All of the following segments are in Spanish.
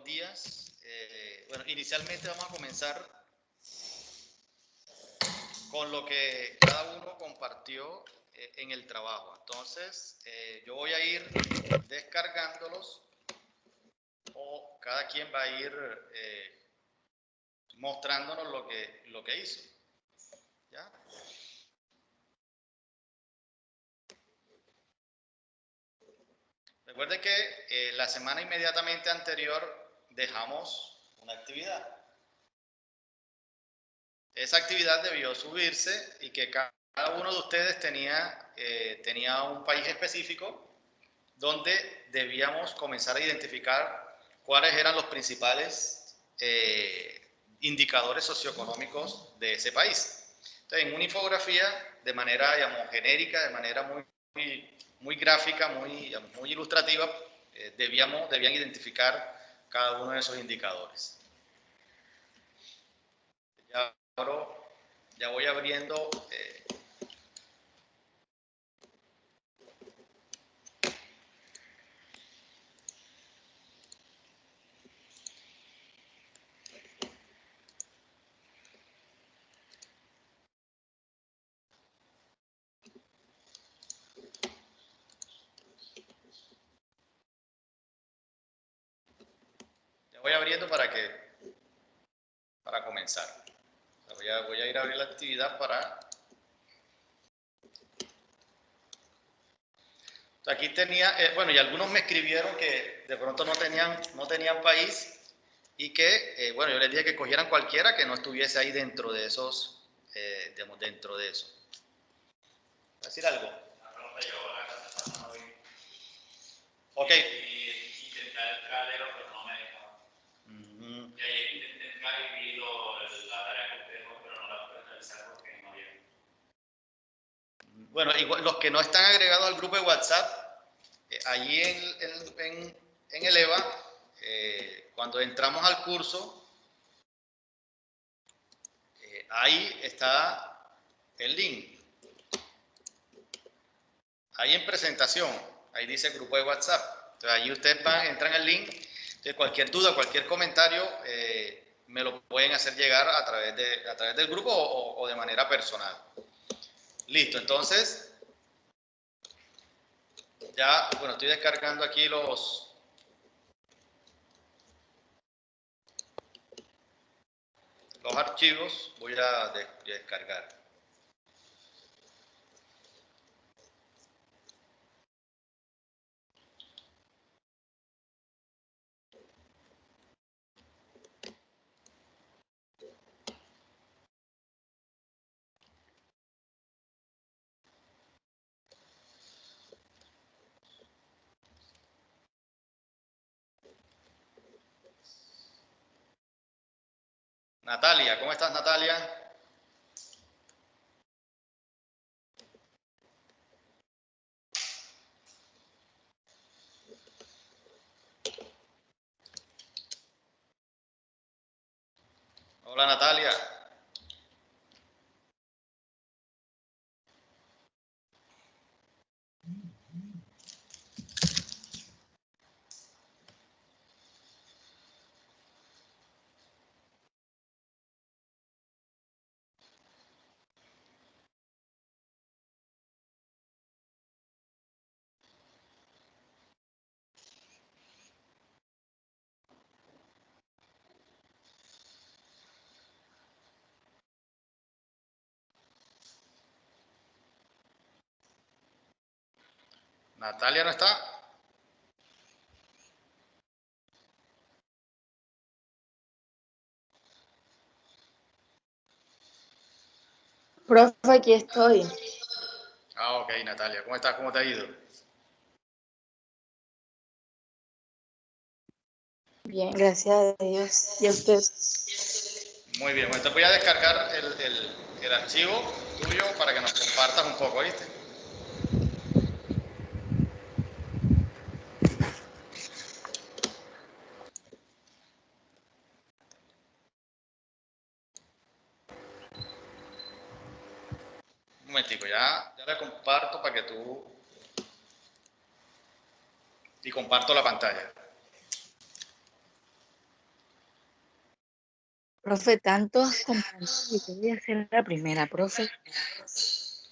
días. Bueno, inicialmente vamos a comenzar con lo que cada uno compartió en el trabajo. Entonces, yo voy a ir descargándolos o cada quien va a ir mostrándonos lo que hizo. ¿Ya? Recuerde que la semana inmediatamente anterior dejamos una actividad. Esa actividad debió subirse y que cada uno de ustedes tenía un país específico donde debíamos comenzar a identificar cuáles eran los principales indicadores socioeconómicos de ese país. Entonces, en una infografía, de manera, digamos, genérica, de manera muy gráfica, muy ilustrativa, debían identificar cada uno de esos indicadores. Ya voy abriendo. Voy abriendo para comenzar. Voy a ir a abrir la actividad para... Aquí tenía, bueno, y algunos me escribieron que de pronto no tenían país y que, bueno, yo les dije que cogieran cualquiera que no estuviese ahí dentro de esos, digamos, dentro de eso. ¿Va a decir algo? Ok. Intenté entrar, pero no me dejaba. Y ahí intenté entrar y vi la tarea que te dejo, pero no la pude realizar porque no había. Bueno, igual, los que no están agregados al grupo de WhatsApp, allí en el EVA, cuando entramos al curso, ahí está el link. Ahí en presentación, ahí dice grupo de WhatsApp. Entonces allí ustedes entran al link. Entonces cualquier duda, cualquier comentario, me lo pueden hacer llegar a través del grupo o de manera personal. Listo, entonces, ya, bueno, estoy descargando aquí los archivos. Voy a descargar. Natalia, ¿cómo estás, Natalia? Hola, Natalia. Natalia no está. Profe, aquí estoy. Ah, ok, Natalia. ¿Cómo estás? ¿Cómo te ha ido? Bien, gracias a Dios. ¿Y a usted? Muy bien. Bueno, te voy a descargar el archivo tuyo para que nos compartas un poco, ¿viste? Un momentico, ya le comparto para que tú... Y comparto la pantalla. Profe, tantos compañeros y yo voy a ser la primera, profe.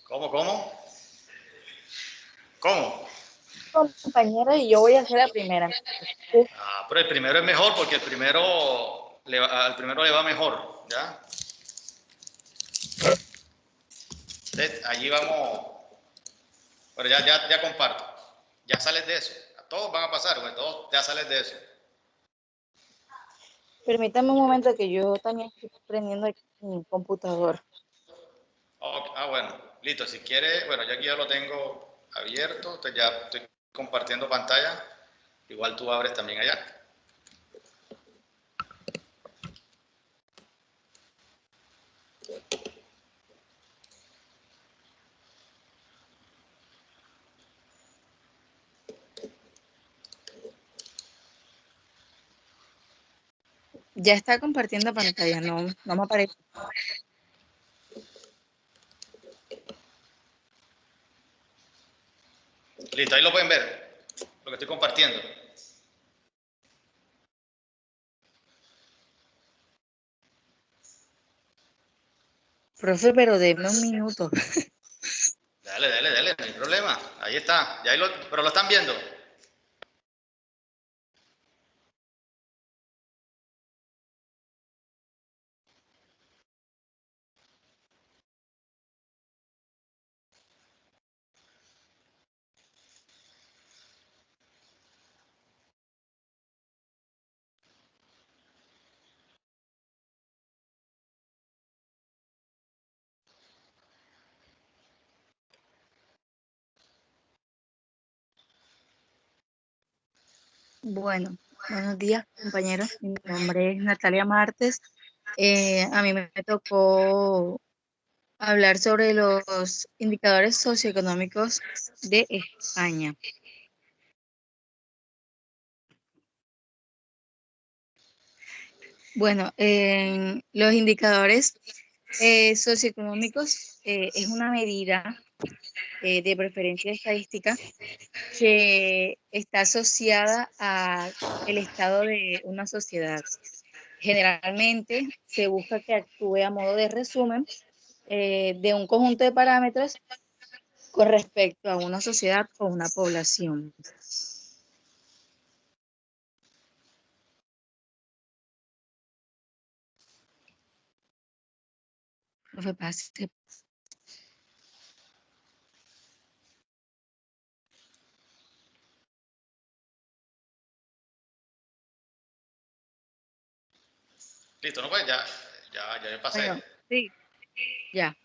¿Cómo, cómo? ¿Cómo? Compañeros y yo voy a ser la primera. Ah, pero el primero es mejor porque al primero le va mejor, ¿ya? Entonces, allí vamos. Pero ya comparto. Ya sales de eso. Todos van a pasar, pues todos ya sales de eso. Permítame un momento que yo también estoy prendiendo aquí mi computador. Bueno, listo. Si quieres, bueno, yo aquí ya lo tengo abierto. Entonces ya estoy compartiendo pantalla. Igual tú abres también allá. Ya está compartiendo pantalla, no me aparece. Listo, ahí lo pueden ver. Lo que estoy compartiendo. Profe, pero denme un minuto. Dale, no hay problema. Ahí está. Pero lo están viendo. Bueno, buenos días, compañeros. Mi nombre es Natalia Martes. A mí me tocó hablar sobre los indicadores socioeconómicos de España. Bueno, los indicadores socioeconómicos es una medida de preferencia estadística que está asociada a el estado de una sociedad. Generalmente se busca que actúe a modo de resumen de un conjunto de parámetros con respecto a una sociedad o una población. Profe, pase. Listo, ¿no? Pues ya pasé. Bueno, sí, ya.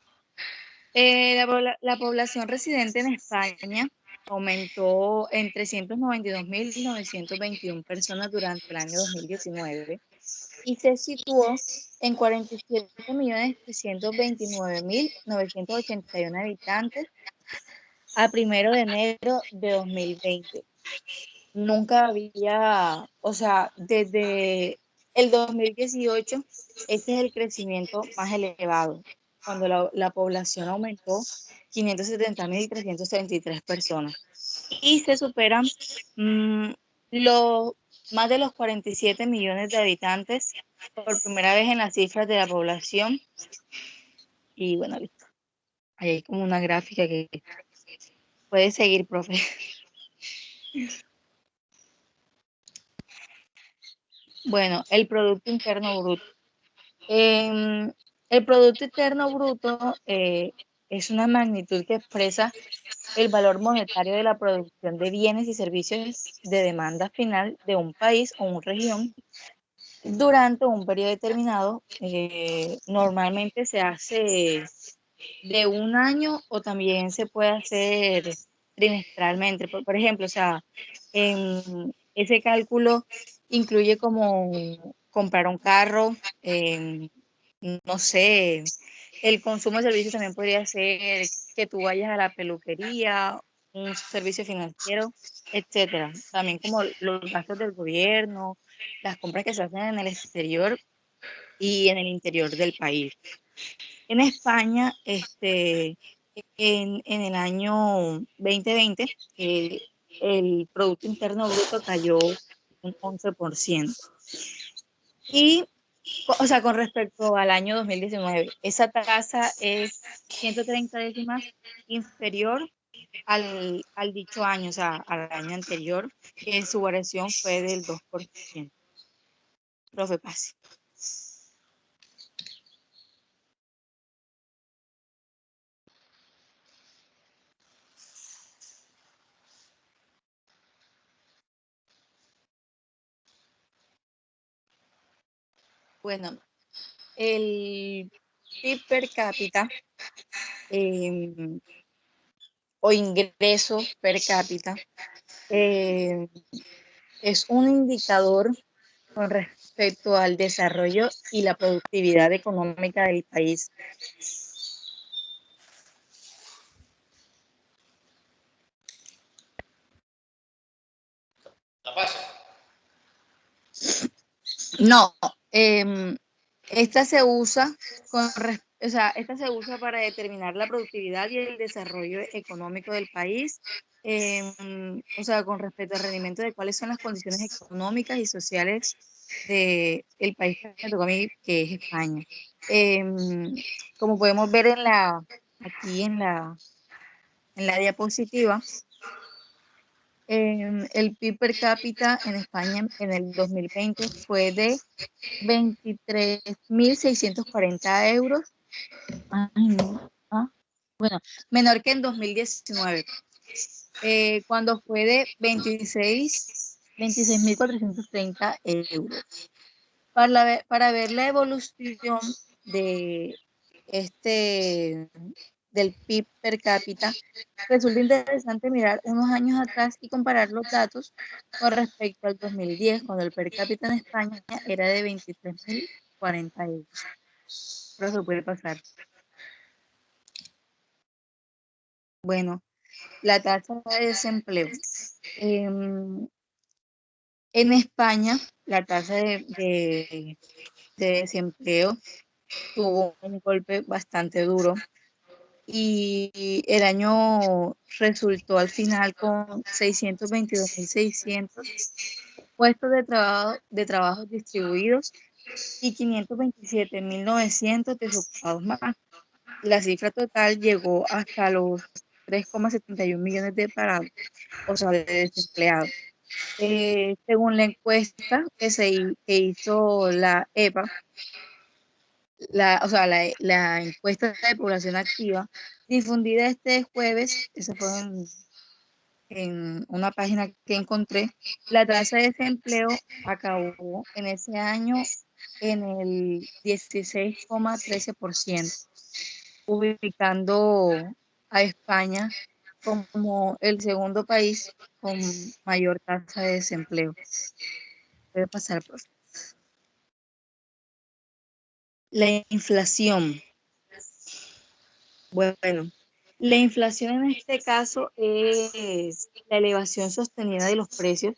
La población residente en España aumentó en 392.921 personas durante el año 2019 y se situó en 47.329.981 habitantes a 1 de enero de 2020. Nunca había, o sea, desde el 2018, este es el crecimiento más elevado, cuando la población aumentó 570.333 personas. Y se superan mm, los, más de los 47 millones de habitantes por primera vez en las cifras de la población. Y bueno, listo. Ahí hay como una gráfica que puede seguir, profe. Bueno, el Producto Interno Bruto. El Producto Interno Bruto es una magnitud que expresa el valor monetario de la producción de bienes y servicios de demanda final de un país o una región durante un periodo determinado. Normalmente se hace de un año o también se puede hacer trimestralmente. Por ejemplo, o sea, ese cálculo incluye como comprar un carro, no sé, el consumo de servicios también podría ser que tú vayas a la peluquería, un servicio financiero, etcétera. También como los gastos del gobierno, las compras que se hacen en el exterior y en el interior del país. En España, en el año 2020, el Producto Interno Bruto cayó un 11%. Y O sea, con respecto al año 2019, esa tasa es 130 décimas inferior al dicho año, o sea, al año anterior, que su variación fue del 2%. Profe, pase. Bueno, el PIB per cápita o ingreso per cápita es un indicador con respecto al desarrollo y la productividad económica del país. ¿La paso? No, esta se usa esta se usa para determinar la productividad y el desarrollo económico del país, o sea, con respecto al rendimiento de cuáles son las condiciones económicas y sociales del país que me tocó a mí, que es España. Como podemos ver aquí en la diapositiva, el PIB per cápita en España en el 2020 fue de 23.640 euros. Ay, no. Bueno, menor que en 2019, cuando fue de 26.430 euros. Para ver la evolución de del PIB per cápita, resulta interesante mirar unos años atrás y comparar los datos con respecto al 2010, cuando el per cápita en España era de 23.040 euros. Pero se puede pasar. Bueno, la tasa de desempleo. En España, la tasa de desempleo tuvo un golpe bastante duro y el año resultó al final con 622.600 puestos de trabajo distribuidos y 527.900 desocupados más. La cifra total llegó hasta los 3,71 millones de parados, o sea, de desempleados. Según la encuesta que hizo la EPA, la encuesta de población activa, difundida este jueves, eso fue en una página que encontré, la tasa de desempleo acabó en ese año en el 16,13%, ubicando a España como el segundo país con mayor tasa de desempleo. Puede pasar, profe. La inflación. Bueno, la inflación en este caso es la elevación sostenida de los precios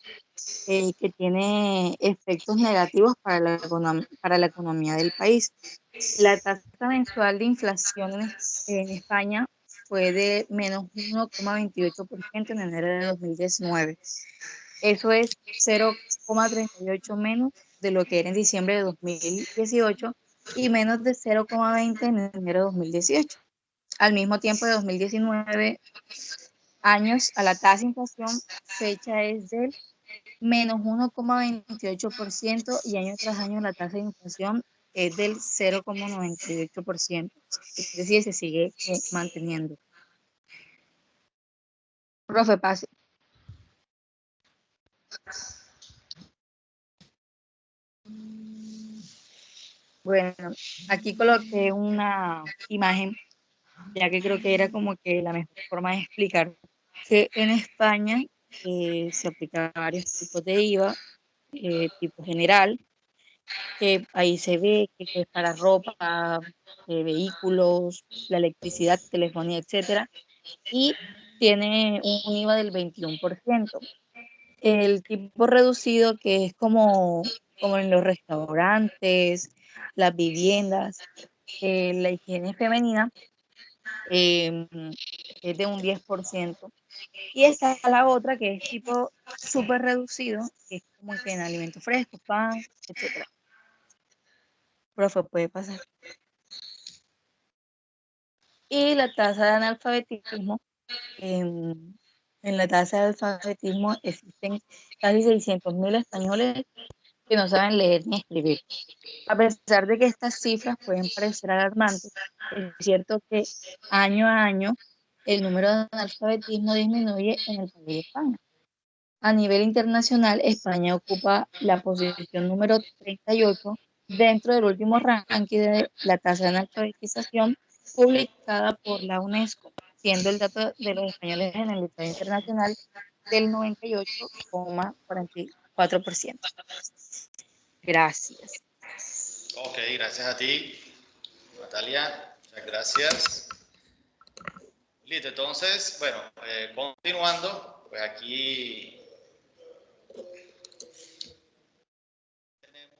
que tiene efectos negativos para la economía del país. La tasa mensual de inflación en España fue de menos 1,28% en enero de 2019. Eso es 0,38 menos de lo que era en diciembre de 2018 y menos de 0,20 en enero de 2018. Al mismo tiempo de 2019 años a la tasa de inflación, fecha es del menos 1,28% y año tras año la tasa de inflación es del 0,98%. Es decir, se sigue manteniendo. Profe, pase. Bueno, aquí coloqué una imagen, ya que creo que era como que la mejor forma de explicar que en España se aplican varios tipos de IVA, tipo general, que ahí se ve que es para ropa, vehículos, la electricidad, telefonía, etcétera, y tiene un IVA del 21%. El tipo reducido, que es como en los restaurantes, las viviendas, la higiene femenina, es de un 10%. Y está la otra que es tipo súper reducido, que es como que en alimentos frescos, pan, etcétera. Profe, puede pasar. Y la tasa de analfabetismo, en la tasa de alfabetismo existen casi 600.000 españoles que no saben leer ni escribir. A pesar de que estas cifras pueden parecer alarmantes, es cierto que año a año el número de analfabetismo disminuye en el país de España. A nivel internacional, España ocupa la posición número 38 dentro del último ranking de la tasa de analfabetización publicada por la UNESCO, siendo el dato de los españoles en el listado internacional del 98,44%. Gracias. Ok, gracias a ti, Natalia. Muchas gracias. Listo, entonces, bueno, continuando, pues aquí tenemos.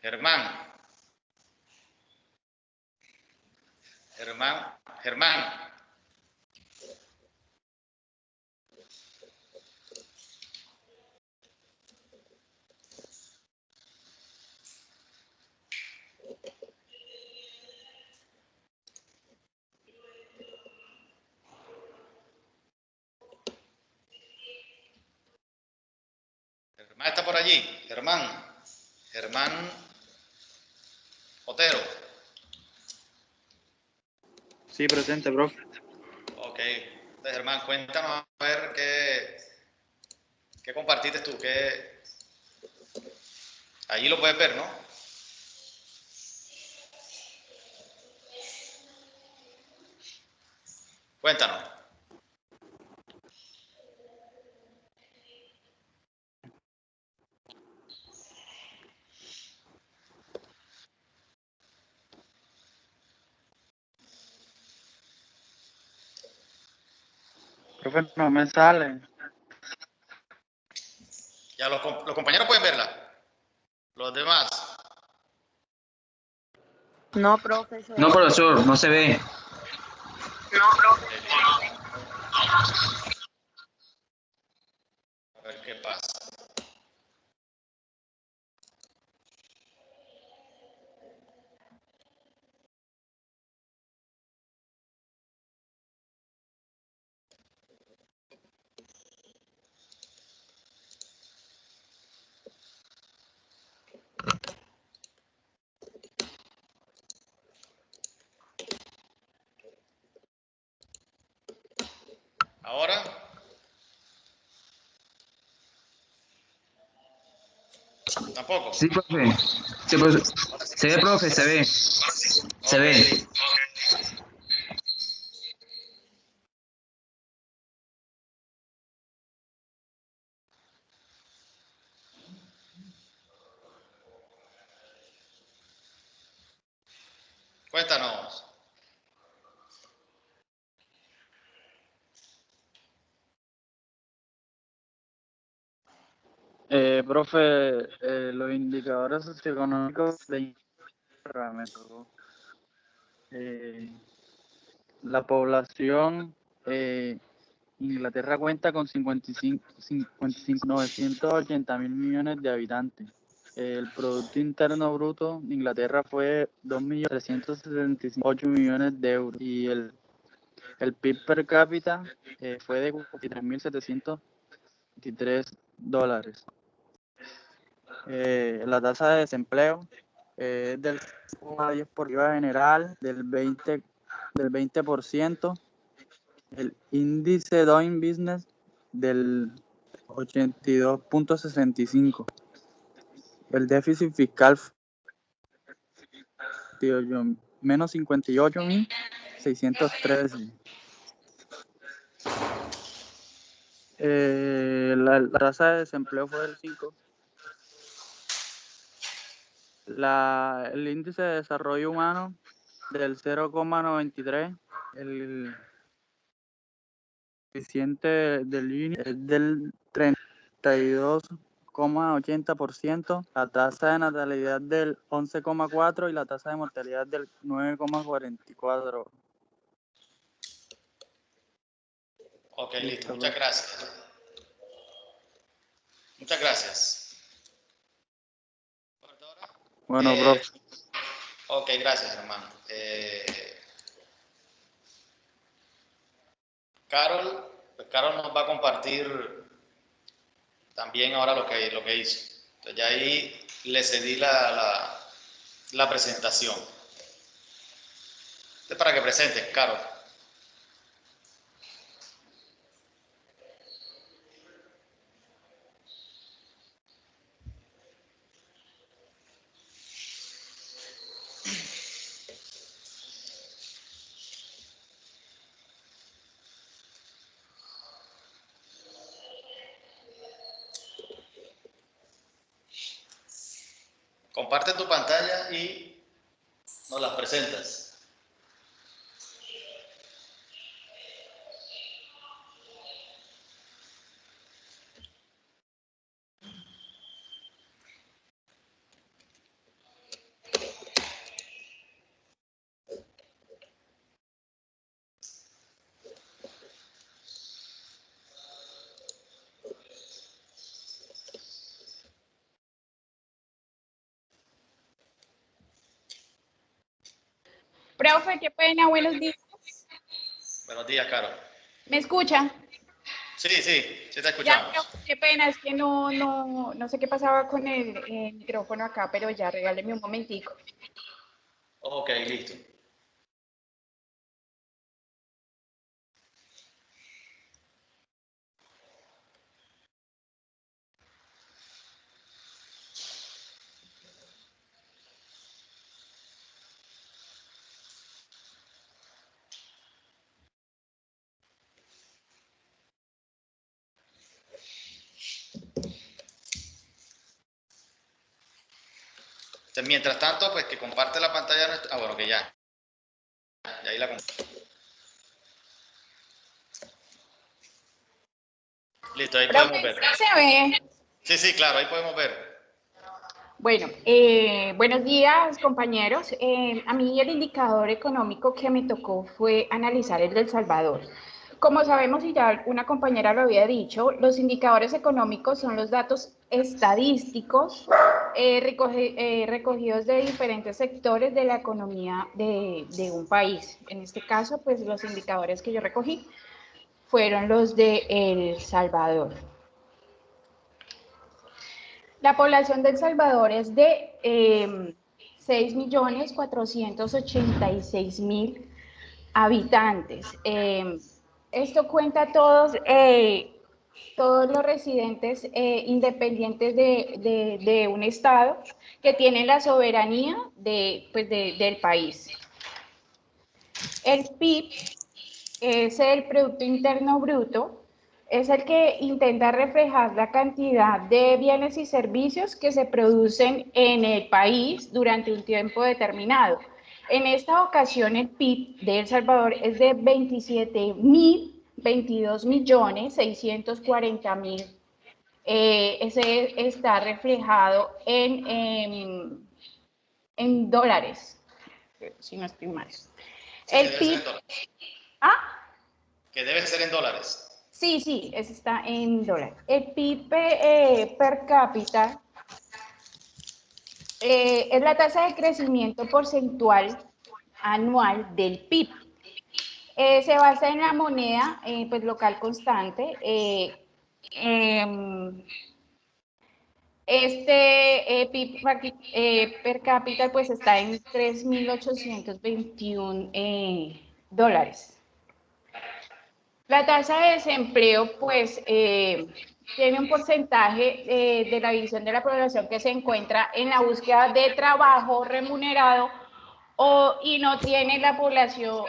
Germán, Germán, Germán. Germán está por allí. Germán, Germán Otero. Sí, presente, profe. Ok, entonces, Germán, cuéntanos a ver qué compartiste tú, allí lo puedes ver, ¿no? Cuéntanos. Profe, no me sale. Ya los compañeros pueden verla. Los demás. No, profesor. No, profesor, no se ve. A ver qué pasa. Ahora. Tampoco. Sí, profe. Sí, profe. Se ve, profe, se ve. Se Ok, ve. listo. Cuéntanos. Profe, los indicadores socioeconómicos de Inglaterra me tocó. La población, Inglaterra cuenta con 980.000 millones de habitantes. El Producto Interno Bruto de Inglaterra fue 2.378 millones de euros y el PIB per cápita fue de $43.723. La tasa de desempleo es del 10% por arriba general del 20%. El índice Doing Business del 82.65. El déficit fiscal menos 58.613. La tasa de desempleo fue del 5. El índice de desarrollo humano del 0,93. coeficiente del Gini es del 32,80%, la tasa de natalidad del 11,4% y la tasa de mortalidad del 9,44%. Ok, listo. Muchas gracias. Muchas gracias. Bueno, profe. Ok, gracias, hermano. Carol nos va a compartir también ahora lo que hizo. Entonces ya ahí le cedí la presentación. Entonces, para que presentes, Carol. Comparte tu pantalla y nos las presentas. Profe, qué pena, buenos días. Buenos días, Carol. ¿Me escucha? Sí, te escuchamos. Ya, qué pena, es que no sé qué pasaba con el micrófono acá, pero ya regáleme un momentico. Ok, listo. Entonces, mientras tanto, pues que comparte la pantalla. Bueno, que ya. Ya ahí la comparto. Listo, ahí podemos ver. ¿Se ve? Sí, claro, ahí podemos ver. Bueno, buenos días, compañeros. A mí el indicador económico que me tocó fue analizar el de El Salvador. Como sabemos, y ya una compañera lo había dicho, los indicadores económicos son los datos estadísticos recogidos de diferentes sectores de la economía de un país. En este caso, pues los indicadores que yo recogí fueron los de El Salvador. La población de El Salvador es de 6.486.000 habitantes. Esto cuenta todos los residentes independientes de un estado que tienen la soberanía del país. El PIB es el Producto Interno Bruto, es el que intenta reflejar la cantidad de bienes y servicios que se producen en el país durante un tiempo determinado. En esta ocasión el PIB de El Salvador es de 22.640.000. Ese está reflejado en dólares, si no estoy mal. El PIB... ¿Ah? Que debe ser en dólares. Sí, ese está en dólares. El PIB per cápita es la tasa de crecimiento porcentual anual del PIB. Se basa en la moneda pues, local constante. PIB per cápita pues, está en 3.821 dólares. La tasa de desempleo, pues, tiene un porcentaje de la división de la población que se encuentra en la búsqueda de trabajo remunerado y no tiene la población,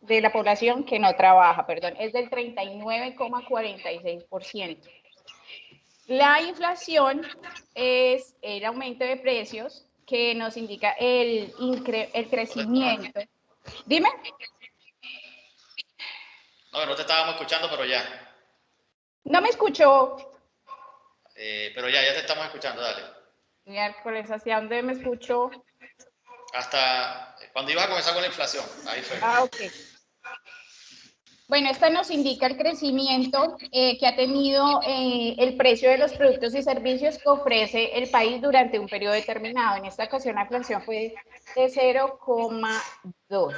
de la población que no trabaja, perdón, es del 39,46%. La inflación es el aumento de precios que nos indica el crecimiento. Dime. No, no te estábamos escuchando, pero ya. No me escuchó. Pero ya te estamos escuchando, dale. Miércoles, ¿hacia dónde me escuchó? Hasta cuando iba a comenzar con la inflación, ahí fue. Ok. Bueno, esta nos indica el crecimiento que ha tenido el precio de los productos y servicios que ofrece el país durante un periodo determinado. En esta ocasión la inflación fue de 0,2.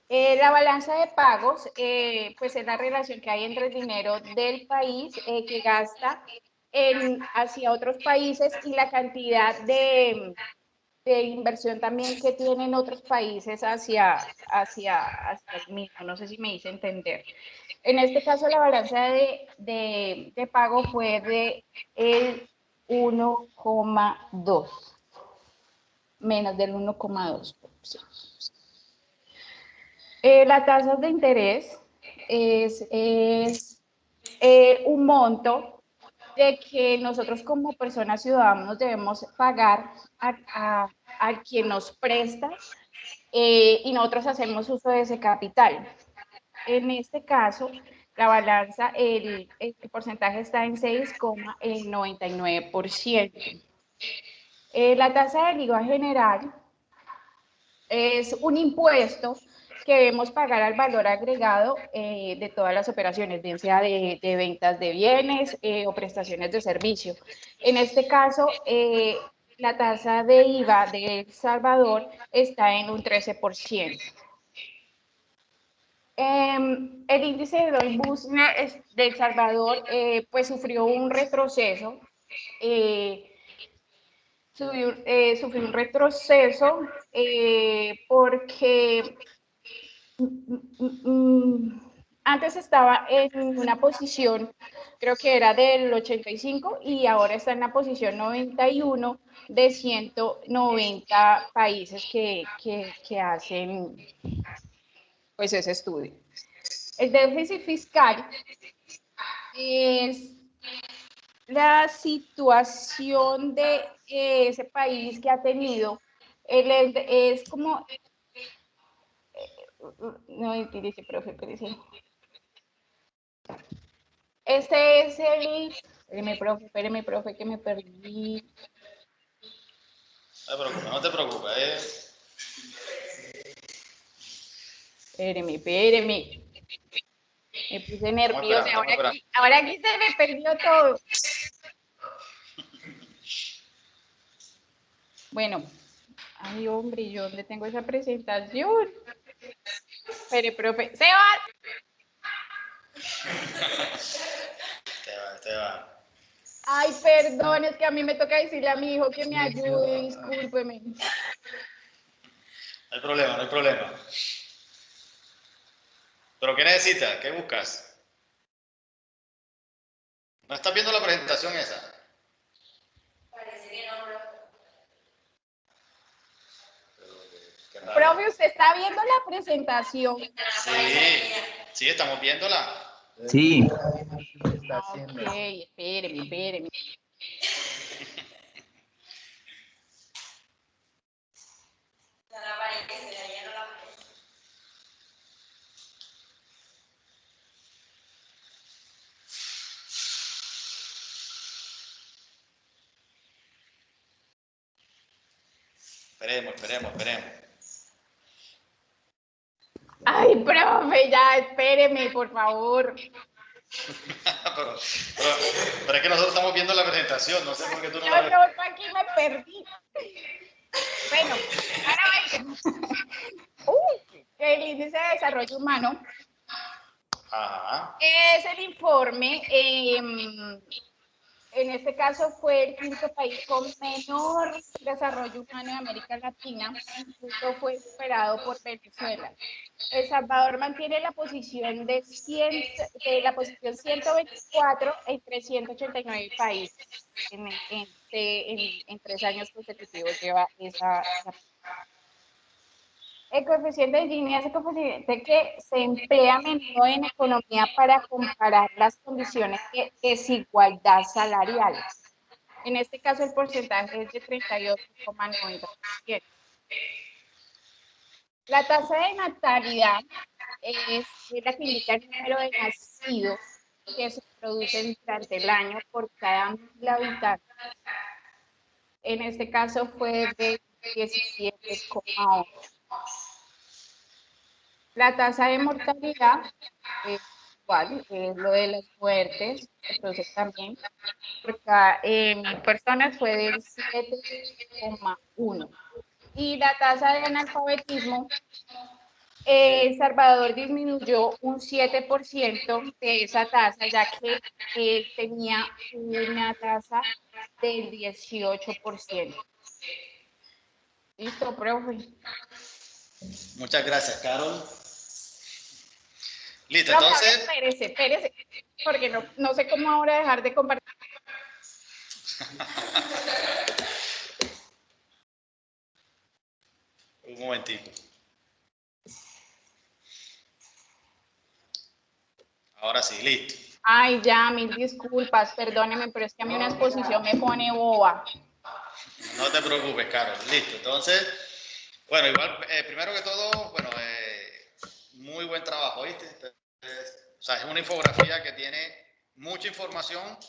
La balanza de pagos, pues es la relación que hay entre el dinero del país que gasta hacia otros países y la cantidad de inversión también que tienen otros países hacia el mismo. No sé si me hice entender. En este caso, la balanza de pago fue de el 1,2, menos del 1,2%. La tasa de interés es un monto de que nosotros como personas ciudadanos debemos pagar a quien nos presta y nosotros hacemos uso de ese capital. En este caso, la balanza, el porcentaje está en 6,99%. La tasa del IVA general es un impuesto que debemos pagar al valor agregado de todas las operaciones, bien sea de ventas de bienes o prestaciones de servicio. En este caso, la tasa de IVA de El Salvador está en un 13%. El índice de Doing Business de El Salvador pues sufrió un retroceso, sufrió un retroceso porque antes estaba en una posición, creo que era del 85 y ahora está en la posición 91 de 190 países que hacen pues ese estudio. El déficit fiscal es la situación de ese país que ha tenido, es como, no, dice, profe, espérese. Este es el, espéreme, profe, que me perdí. No te preocupes. Espéreme. Me puse nerviosa. Ahora aquí se me perdió todo. Bueno, ay, hombre, ¿yo dónde tengo esa presentación? Espere, profe. ¡Sebas! Te va. Ay, perdón, es que a mí me toca decirle a mi hijo que me ayude, discúlpeme. No hay problema. ¿Pero qué necesitas? ¿Qué buscas? ¿No estás viendo la presentación esa? Parece que no, profe, ¿usted está viendo la presentación? Sí, estamos viéndola. Sí. Ok, espéreme. Esperemos. Ay, profe, ya, espéreme, por favor. pero es que nosotros estamos viendo la presentación, no sé por qué tú no Yo la ves. aquí me perdí. Bueno, ahora el índice de desarrollo humano. Ajá. Es el informe, en este caso fue el quinto país con menor desarrollo humano de América Latina, incluso fue superado por Venezuela. El Salvador mantiene la posición de la posición 124 entre 189 países. En 3 años consecutivos lleva esa. El coeficiente de Gini es el coeficiente que se emplea a menudo en economía para comparar las condiciones de desigualdad salarial. En este caso el porcentaje es de 38,90%. La tasa de natalidad es la que indica el número de nacidos que se producen durante el año por cada 1.000 habitantes. En este caso fue de 17,8. La tasa de mortalidad es igual, es lo de las muertes, entonces también por cada 1.000 personas fue del 7,1. Y la tasa de analfabetismo, Salvador disminuyó un 7% de esa tasa, ya que tenía una tasa del 18%. ¿Listo, profe? Muchas gracias, Carol. Listo, Profe, entonces. ahora espérese, porque no sé cómo ahora dejar de compartir. Un momentito. Ahora sí, listo. Ay, ya, mil disculpas, perdóneme, pero es que a mí una exposición me pone boba. No te preocupes, Carol. Listo. Entonces, bueno, igual, primero que todo, bueno, muy buen trabajo, ¿viste? O sea, es una infografía que tiene mucha información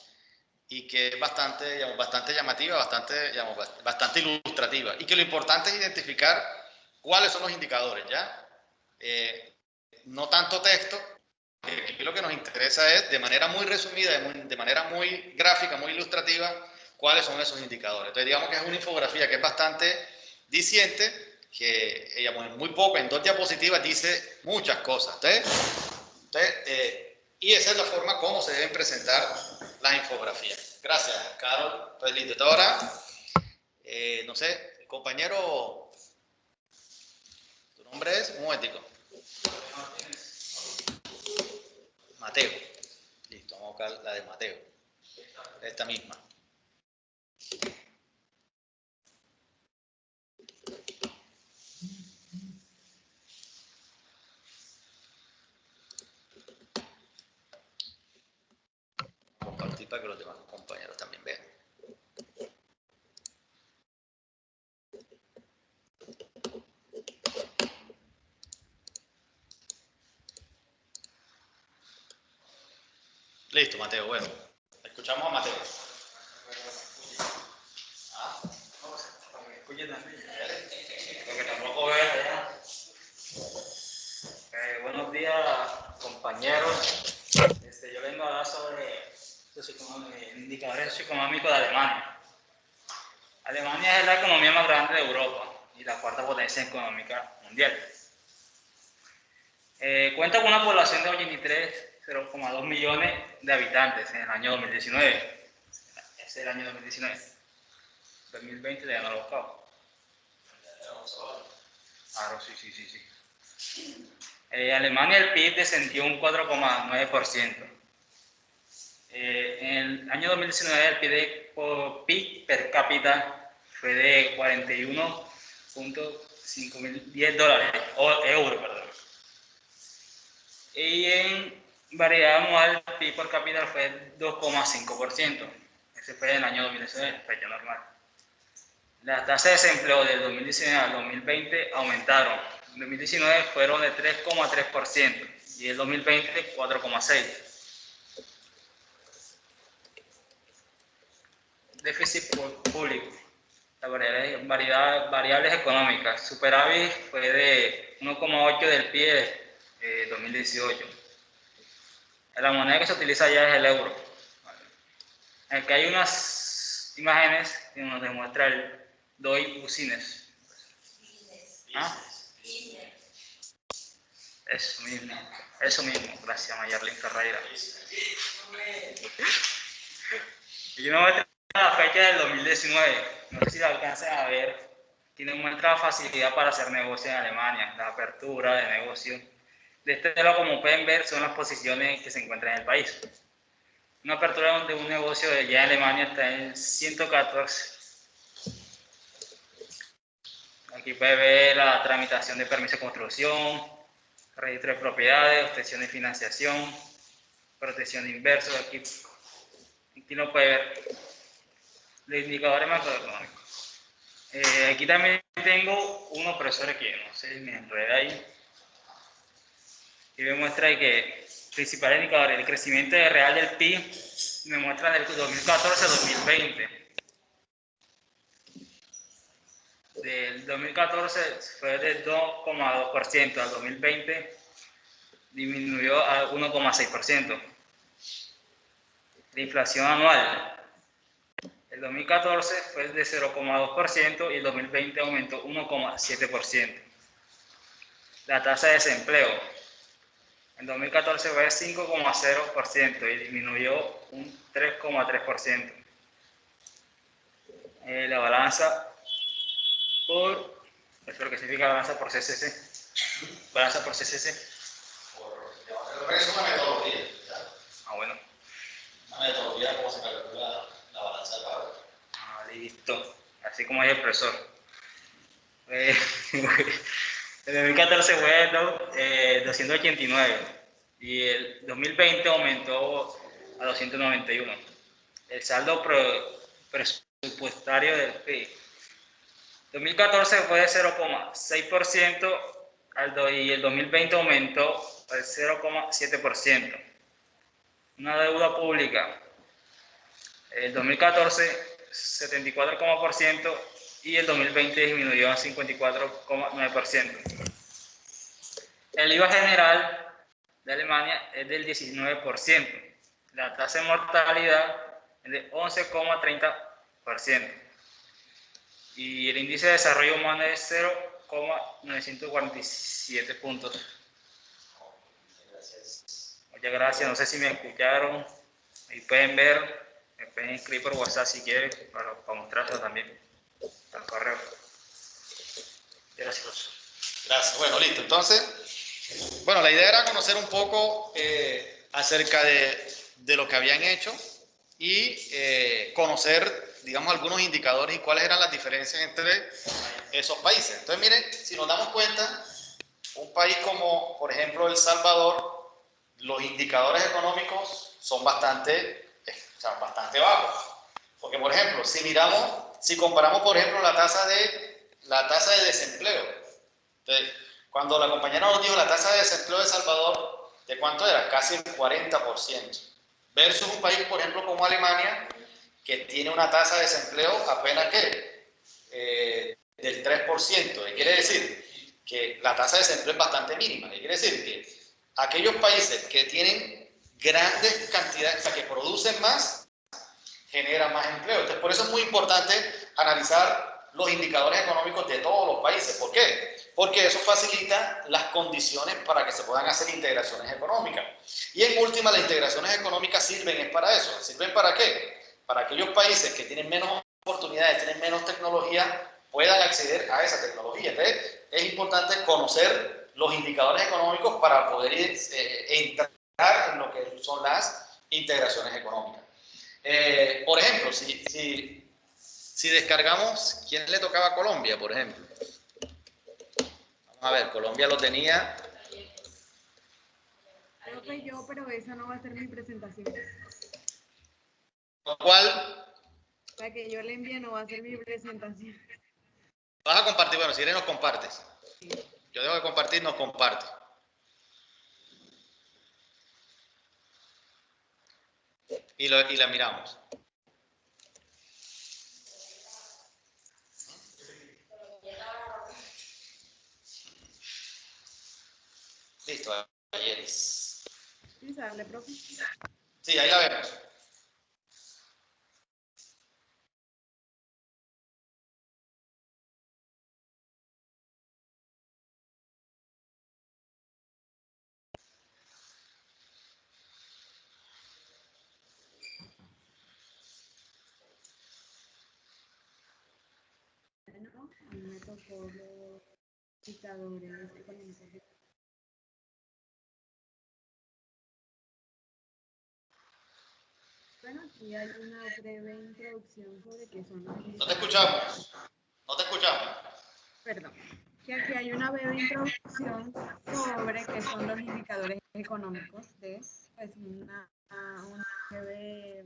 y que es bastante, digamos, bastante llamativa, bastante, digamos, bastante ilustrativa. Y que lo importante es identificar cuáles son los indicadores, ¿ya? No tanto texto. Aquí lo que nos interesa es, de manera muy resumida, de manera muy gráfica, muy ilustrativa, cuáles son esos indicadores. Entonces, digamos que es una infografía que es bastante diciente, que digamos, en muy poco, en 2 diapositivas, dice muchas cosas. Y esa es la forma como se deben presentar las infografías. Gracias, Carol. Pues listo. Ahora, no sé, compañero, ¿tu nombre es? Un momentico. Mateo. Listo, vamos a buscar la de Mateo. Esta misma. Vamos a compartir para que los demás compañeros también vean. Listo, Mateo. Bueno, escuchamos a Mateo. Porque tampoco veo allá. Buenos días, compañeros. Yo vengo a hablar sobre indicadores socioeconómicos de Alemania. Alemania es la economía más grande de Europa y la cuarta potencia económica mundial. Cuenta con una población de 83,2 millones de habitantes en el año 2019. Ese es el año 2019. 2020 ya no lo he buscado. Claro, sí. Alemania, el PIB descendió un 4,9%. En el año 2019 el PIB per cápita fue de 41.510 dólares, o euros, perdón. Y en variedad anual el PIB per cápita fue 2,5%. Ese fue en el año 2019, fecha normal. Las tasas de desempleo del 2019 al 2020 aumentaron. En 2019 fueron de 3,3% y en 2020 4,6%. Déficit público, las variables económicas. Superávit fue de 1,8 del PIB de 2018. La moneda que se utiliza allá es el euro. Aquí hay unas imágenes que nos demuestra el DOI Business. ¿Ah? Eso mismo, gracias Mayerlin Ferreira. Y yo me muestra la fecha del 2019, no sé si la alcanzan a ver, tiene muestra la facilidad para hacer negocio en Alemania, la apertura de negocio. De este lado, como pueden ver, son las posiciones que se encuentran en el país. Una apertura de un negocio de ya en Alemania está en 114. Aquí puede ver la tramitación de permiso de construcción, registro de propiedades, obtención de financiación, protección de inversos. Aquí lo puede ver. los indicadores macroeconómicos. Aquí también tengo un opresor aquí, no sé si me enredé ahí. Y me muestra que principales indicadores, el crecimiento real del PIB me muestra del 2014 a 2020. Del 2014 fue del 2,2%, al 2020 disminuyó a 1,6%. La inflación anual, el 2014 fue de 0,2% y el 2020 aumentó 1,7%. La tasa de desempleo, en 2014 fue de 5,0% y disminuyó un 3,3%. La balanza por, espero que significa balanza por CCC. Balanza por CCC. Es una metodología. Ah, bueno. Una metodología cómo se calcula la balanza de pago. Ah, listo. Así como es el profesor. En 2014 fue 289 y el 2020 aumentó a 291. El saldo presupuestario del PIB. 2014 fue de 0,6% y el 2020 aumentó al 0,7%. Una deuda pública. El 2014 74,% y el 2020 disminuyó a 54,9%. El IVA general de Alemania es del 19%. La tasa de mortalidad es de 11,30%. Y el índice de desarrollo humano es 0,947 puntos. Muchas gracias. No sé si me escucharon. Ahí pueden ver. Me pueden escribir por WhatsApp si quieren para mostrarlo también. Al correo. Gracias. Gracias. Bueno, listo. Entonces, bueno, la idea era conocer un poco acerca de lo que habían hecho y conocer, digamos, algunos indicadores y cuáles eran las diferencias entre esos países. Entonces, miren, si nos damos cuenta, un país como, por ejemplo, El Salvador, los indicadores económicos son bastante bajos. Porque, por ejemplo, si comparamos, por ejemplo, la tasa de desempleo. Entonces, cuando la compañera nos dijo la tasa de desempleo de El Salvador, ¿de cuánto era? Casi el 40%. Versus un país, por ejemplo, como Alemania, que tiene una tasa de desempleo apenas del 3%. ¿Qué quiere decir? Que la tasa de desempleo es bastante mínima. ¿Qué quiere decir? Que aquellos países que tienen grandes cantidades, o sea, que producen más, generan más empleo. Entonces, por eso es muy importante analizar los indicadores económicos de todos los países. ¿Por qué? Porque eso facilita las condiciones para que se puedan hacer integraciones económicas. Y en última, las integraciones económicas sirven para eso. ¿Sirven para qué? Para aquellos países que tienen menos oportunidades, tienen menos tecnología, puedan acceder a esa tecnología. Entonces, es importante conocer los indicadores económicos para poder entrar en lo que son las integraciones económicas. Por ejemplo, si descargamos, ¿quién le tocaba a Colombia, por ejemplo? Vamos a ver, Colombia lo tenía. Creo que yo, pero esa no va a ser mi presentación. ¿Cuál? La que yo le envíe no va a ser mi presentación. Vas a compartir, bueno, si eres nos compartes. Sí. Yo dejo de compartir, nos comparte. Y la miramos. Listo, Ayeris. Sí, sale, profe. Sí, ahí la vemos. Bueno, a mí me tocó los indicadores económicos. Bueno, aquí hay una breve introducción sobre qué son los indicadores. No te escuchamos. No te escuchamos. Perdón. Que aquí hay una breve introducción sobre qué son los indicadores económicos de una breve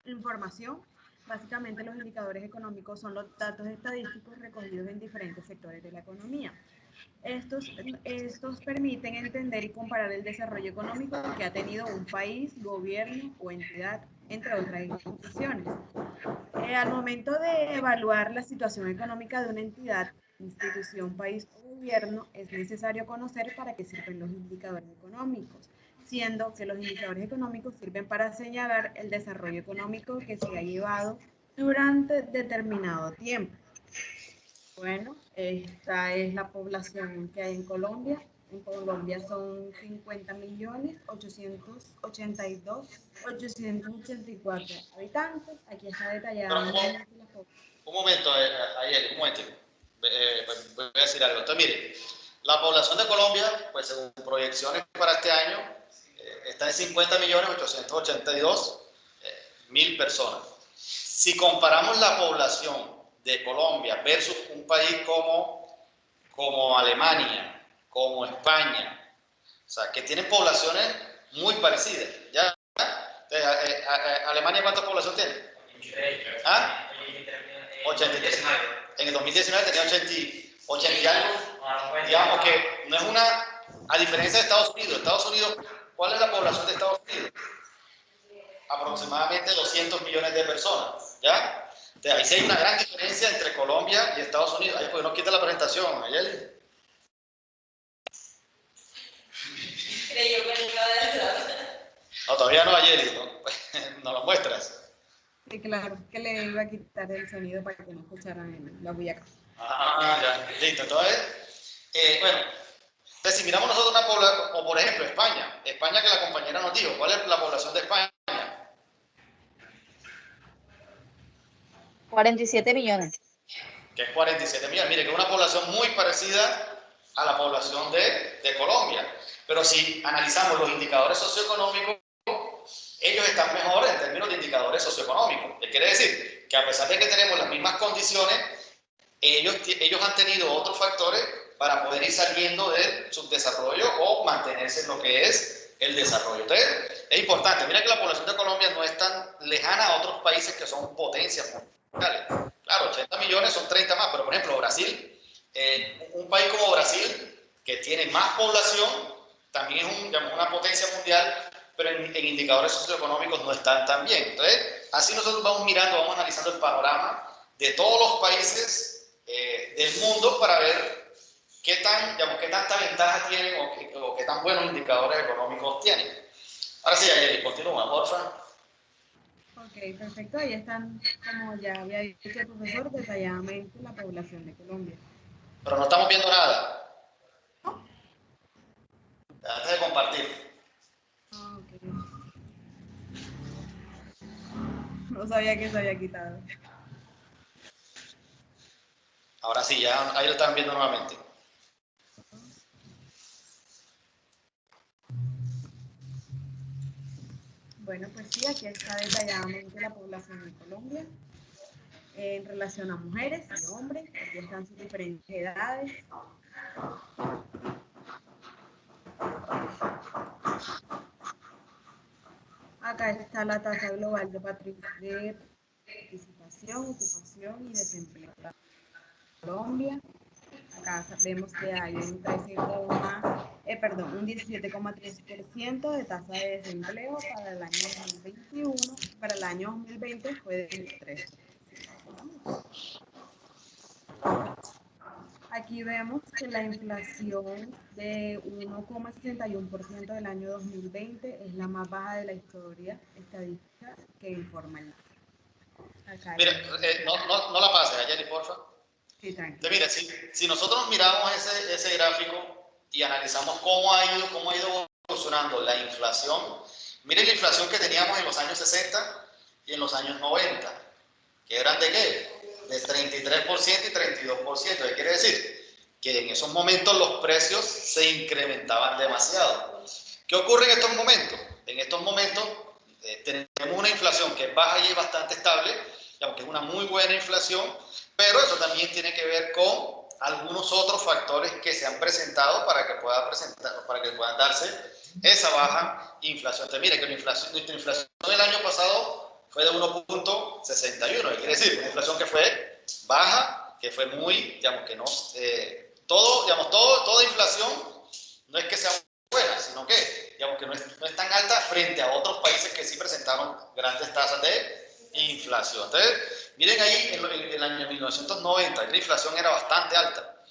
información Básicamente los indicadores económicos son los datos estadísticos recogidos en diferentes sectores de la economía. Estos permiten entender y comparar el desarrollo económico que ha tenido un país, gobierno o entidad, entre otras instituciones. Al momento de evaluar la situación económica de una entidad, institución, país o gobierno, es necesario conocer para qué sirven los indicadores económicos, siendo que los indicadores económicos sirven para señalar el desarrollo económico que se ha llevado durante determinado tiempo. Bueno, esta es la población que hay en Colombia. En Colombia son 50.882.884 habitantes. Aquí está detallada. Un momento, Ayeli, un momento. Voy a decir algo. Entonces, mire, la población de Colombia, pues según proyecciones para este año, está en 50.882.000 personas. Si comparamos la población de Colombia versus un país como Alemania, como España, o sea, que tienen poblaciones muy parecidas. ¿Ya? ¿Alemania cuánta población tiene? 83. 83. En el 2019 tenía 80 y algo. Digamos que no es una, a diferencia de Estados Unidos. Estados Unidos, ¿cuál es la población de Estados Unidos? Aproximadamente 200 millones de personas, ¿ya? Entonces, ahí sí hay una gran diferencia entre Colombia y Estados Unidos. Ahí pues no quita la presentación, Ayeli. Creyó que no iba a dar. No, todavía no, Ayeli, ¿no? ¿No lo muestras? Sí, claro, que le iba a quitar el sonido para que no escucharan la bullaca. Ah, ya, listo. Entonces, bueno, entonces si miramos nosotros una población, o por ejemplo España, que la compañera nos dijo, ¿cuál es la población de España? 47 millones. Que es 47 millones. Mire, que es una población muy parecida a la población de Colombia. Pero si analizamos los indicadores socioeconómicos, ellos están mejor en términos de indicadores socioeconómicos. ¿Qué quiere decir? Que a pesar de que tenemos las mismas condiciones, ellos han tenido otros factores para poder ir saliendo del subdesarrollo o mantenerse en lo que es el desarrollo. Entonces, es importante. Mira que la población de Colombia no es tan lejana a otros países que son potencias mundiales. Claro, 80 millones son 30 más, pero por ejemplo, Brasil, un país como Brasil, que tiene más población, también es digamos, una potencia mundial, pero en indicadores socioeconómicos no están tan bien. Entonces, así nosotros vamos mirando, vamos analizando el panorama de todos los países del mundo para ver qué tanta ventaja tienen o qué tan buenos indicadores económicos tienen. Ahora sí, Ayeli, continúa, porfa. Ok, perfecto. Ahí están, como ya había dicho el profesor, detalladamente la población de Colombia. Pero no estamos viendo nada. Antes de compartir. Ah, ok. No sabía que se había quitado. Ahora sí, ya ahí lo están viendo nuevamente. Bueno, pues sí, aquí está detalladamente la población de Colombia en relación a mujeres y hombres. Aquí están sus diferentes edades. Acá está la tasa global de participación, ocupación y desempleo en Colombia. Acá vemos que hay un 17,3% de tasa de desempleo para el año 2021. Para el año 2020 fue del 3%. Aquí vemos que la inflación de 1,61% del año 2020 es la más baja de la historia estadística que informa el dato. Mira, no la pases, Ayeli, porfa. Sí, tranquilo. Mira, si nosotros miramos ese gráfico y analizamos cómo ha ido evolucionando la inflación, miren la inflación que teníamos en los años 60 y en los años 90, que eran ¿de qué? De 33% y 32%. ¿Qué quiere decir? Que en esos momentos los precios se incrementaban demasiado. ¿Qué ocurre en estos momentos? En estos momentos tenemos una inflación que es baja y es bastante estable, aunque es una muy buena inflación, pero eso también tiene que ver con algunos otros factores que se han presentado para que puedan darse esa baja inflación. Entonces, mire que nuestra inflación del año pasado fue de 1.61, quiere decir, una inflación que fue baja, que fue muy, digamos, que no, toda inflación no es que sea buena, sino que, digamos, que no es tan alta frente a otros países que sí presentaron grandes tasas de inflación. Entonces, miren ahí, en el año 1990, la inflación era bastante alta.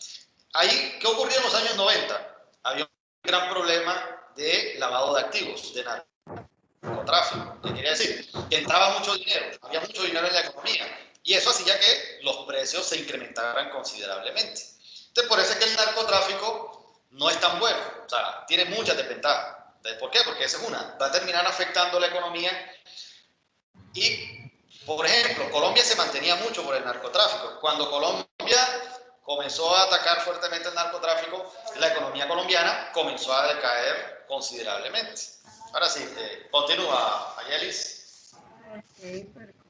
Ahí, ¿qué ocurrió en los años 90? Había un gran problema de lavado de activos, de narcotráfico. ¿Qué quería decir? Que entraba mucho dinero, había mucho dinero en la economía, y eso hacía que los precios se incrementaran considerablemente. Entonces, por eso es que el narcotráfico no es tan bueno, o sea, tiene muchas desventajas. ¿Por qué? Porque esa es una, va a terminar afectando la economía. Y, por ejemplo, Colombia se mantenía mucho por el narcotráfico. Cuando Colombia comenzó a atacar fuertemente el narcotráfico, la economía colombiana comenzó a decaer considerablemente. Ahora sí, continúa, Ayelis. Ok, perfecto.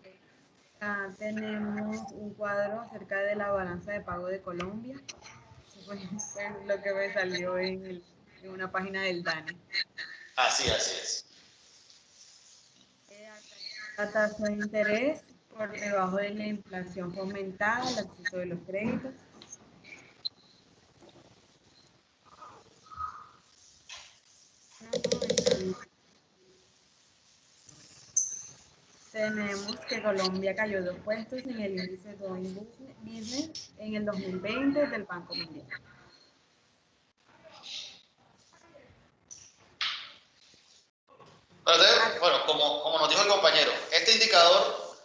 Tenemos un cuadro acerca de la balanza de pago de Colombia. Fue lo que me salió en una página del DANE. Así es. La tasa de interés por debajo de la inflación fomentada, el acceso de los créditos. Tenemos que Colombia cayó 2 puestos en el índice Doing Business en el 2020 del Banco Mundial. Bueno, como nos dijo el compañero, este indicador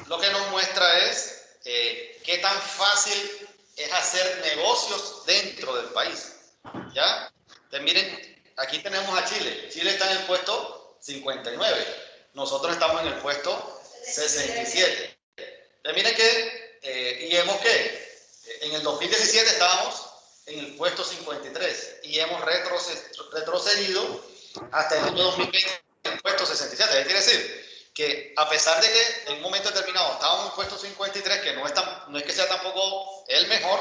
lo que nos muestra es qué tan fácil es hacer negocios dentro del país. ¿Ya? Entonces, miren, aquí tenemos a Chile. Chile está en el puesto 59. Nosotros estamos en el puesto 67. Entonces, miren que, y hemos que, en el 2017 estábamos en el puesto 53 y hemos retrocedido hasta el año 2020 en el puesto 67. Eso quiere decir que a pesar de que en un momento determinado estábamos en el puesto 53, que no es que sea tampoco el mejor,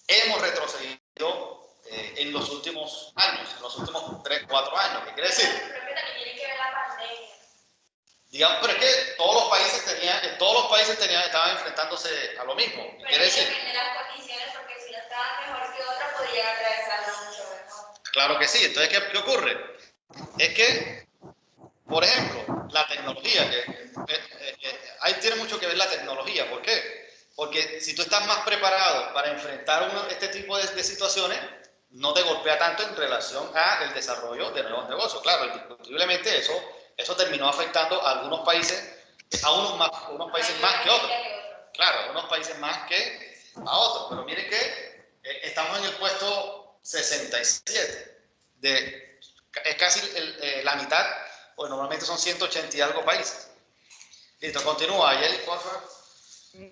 hemos retrocedido en los últimos años, en los últimos 3, 4 años. ¿Qué quiere decir? Creo que también tiene que ver la pandemia. Digamos, pero es que todos los países estaban enfrentándose a lo mismo. Pero ¿Quiere decir? depende de las condiciones, porque si no estaban mejor que otra, podían atravesarlo mucho mejor. Claro que sí. Entonces, ¿qué ocurre? Es que, por ejemplo, la tecnología, ahí tiene mucho que ver la tecnología. ¿Por qué? Porque si tú estás más preparado para enfrentar este tipo de situaciones, no te golpea tanto en relación al desarrollo de nuevos negocios. Claro, indiscutiblemente eso terminó afectando a algunos países, unos países más que otros. Claro, unos países más que a otros. Pero miren que estamos en el puesto 67. Es casi la mitad, pues normalmente son 180 y algo países. Listo, continúa, Yeli, por favor. Y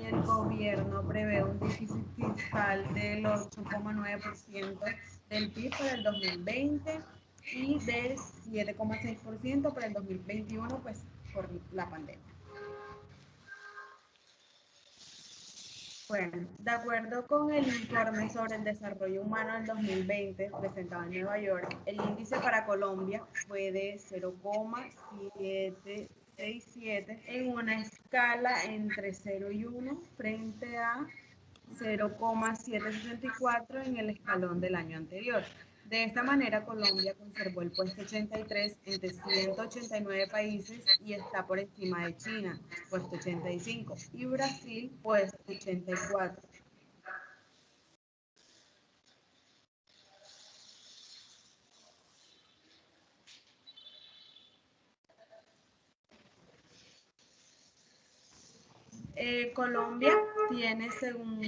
el gobierno prevé un déficit fiscal del 8,9% del PIB para el 2020 y del 7,6% para el 2021, pues por la pandemia. Bueno, de acuerdo con el informe sobre el desarrollo humano del 2020 presentado en Nueva York, el índice para Colombia fue de 0,767 en una escala entre 0 y 1 frente a 0,764 en el escalón del año anterior. De esta manera, Colombia conservó el puesto 83 entre 189 países y está por encima de China, puesto 85, y Brasil, puesto 84. Colombia tiene, según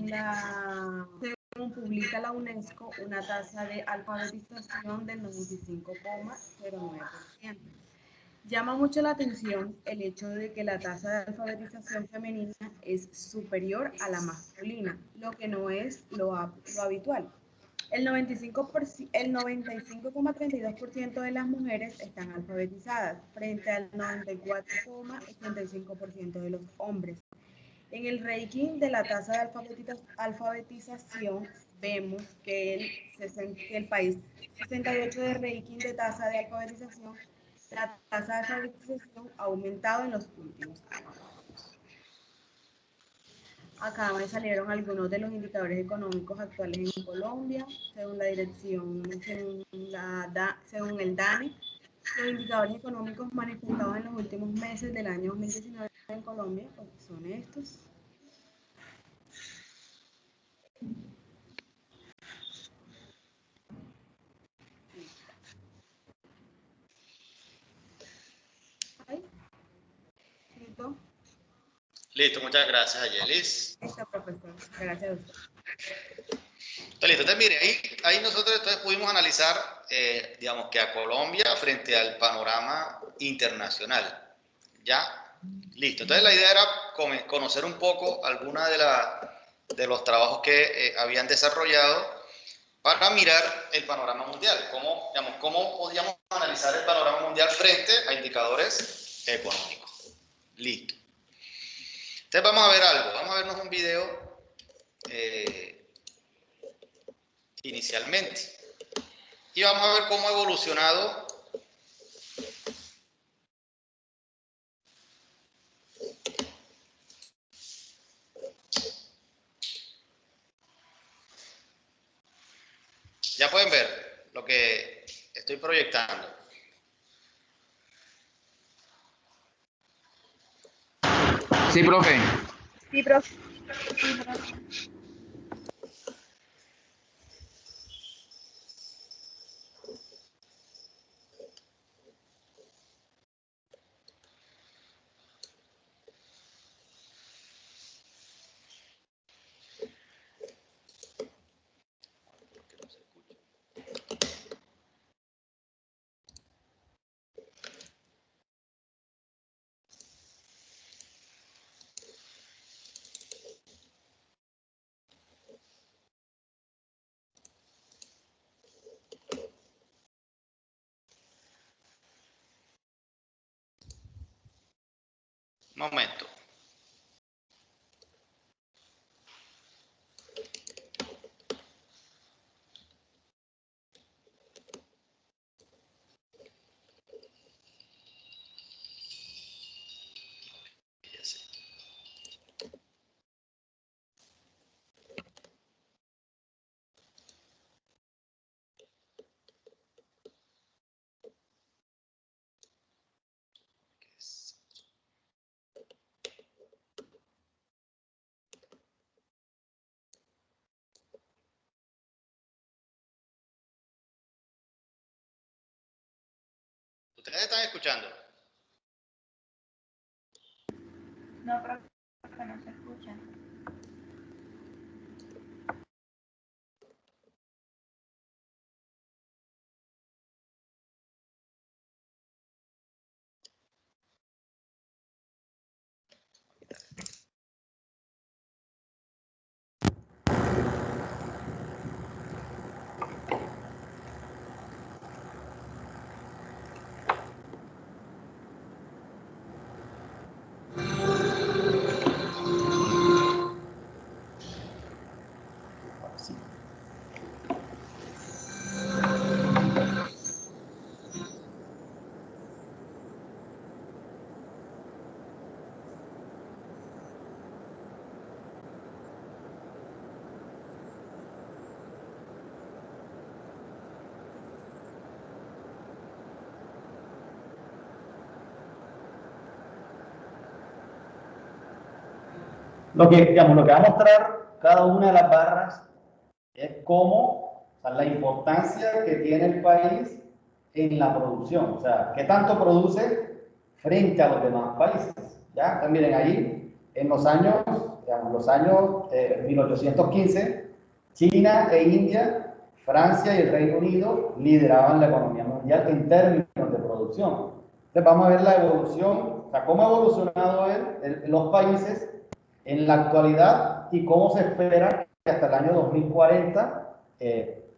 publica la UNESCO, una tasa de alfabetización del 95,09%. Llama mucho la atención el hecho de que la tasa de alfabetización femenina es superior a la masculina, lo que no es lo habitual. El 95,32% de las mujeres están alfabetizadas frente al 94,85% de los hombres. En el ranking de la tasa de alfabetización vemos que el país 68 de ranking de tasa de alfabetización La tasa de alfabetización ha aumentado en los últimos años. Acá me salieron algunos de los indicadores económicos actuales en Colombia, según la dirección, según el DANE. Los indicadores económicos manifestados en los últimos meses del año 2019 en Colombia pues, son estos. ¿Listo? Listo, muchas gracias, Ayelis. Listo, profesor. Gracias a usted. Listo, entonces mire, ahí nosotros entonces pudimos analizar, digamos que a Colombia frente al panorama internacional. ¿Ya? Listo, entonces la idea era conocer un poco alguna de los trabajos que habían desarrollado para mirar el panorama mundial, cómo podíamos analizar el panorama mundial frente a indicadores económicos. Listo. Entonces vamos a ver algo, vamos a vernos un video inicialmente y vamos a ver cómo ha evolucionado ya pueden ver lo que estoy proyectando. Sí, profe. Sí, profe. Un momento. ¿Ustedes están escuchando? No, profe, no se escucha. Lo que va a mostrar cada una de las barras es cómo, o sea, la importancia que tiene el país en la producción, o sea, qué tanto produce frente a los demás países. ¿Ya? Entonces, miren, ahí en los años, digamos, 1815, China e India, Francia y el Reino Unido lideraban la economía mundial en términos de producción. Entonces vamos a ver la evolución, o sea, cómo ha evolucionado los países en la actualidad y cómo se espera que hasta el año 2040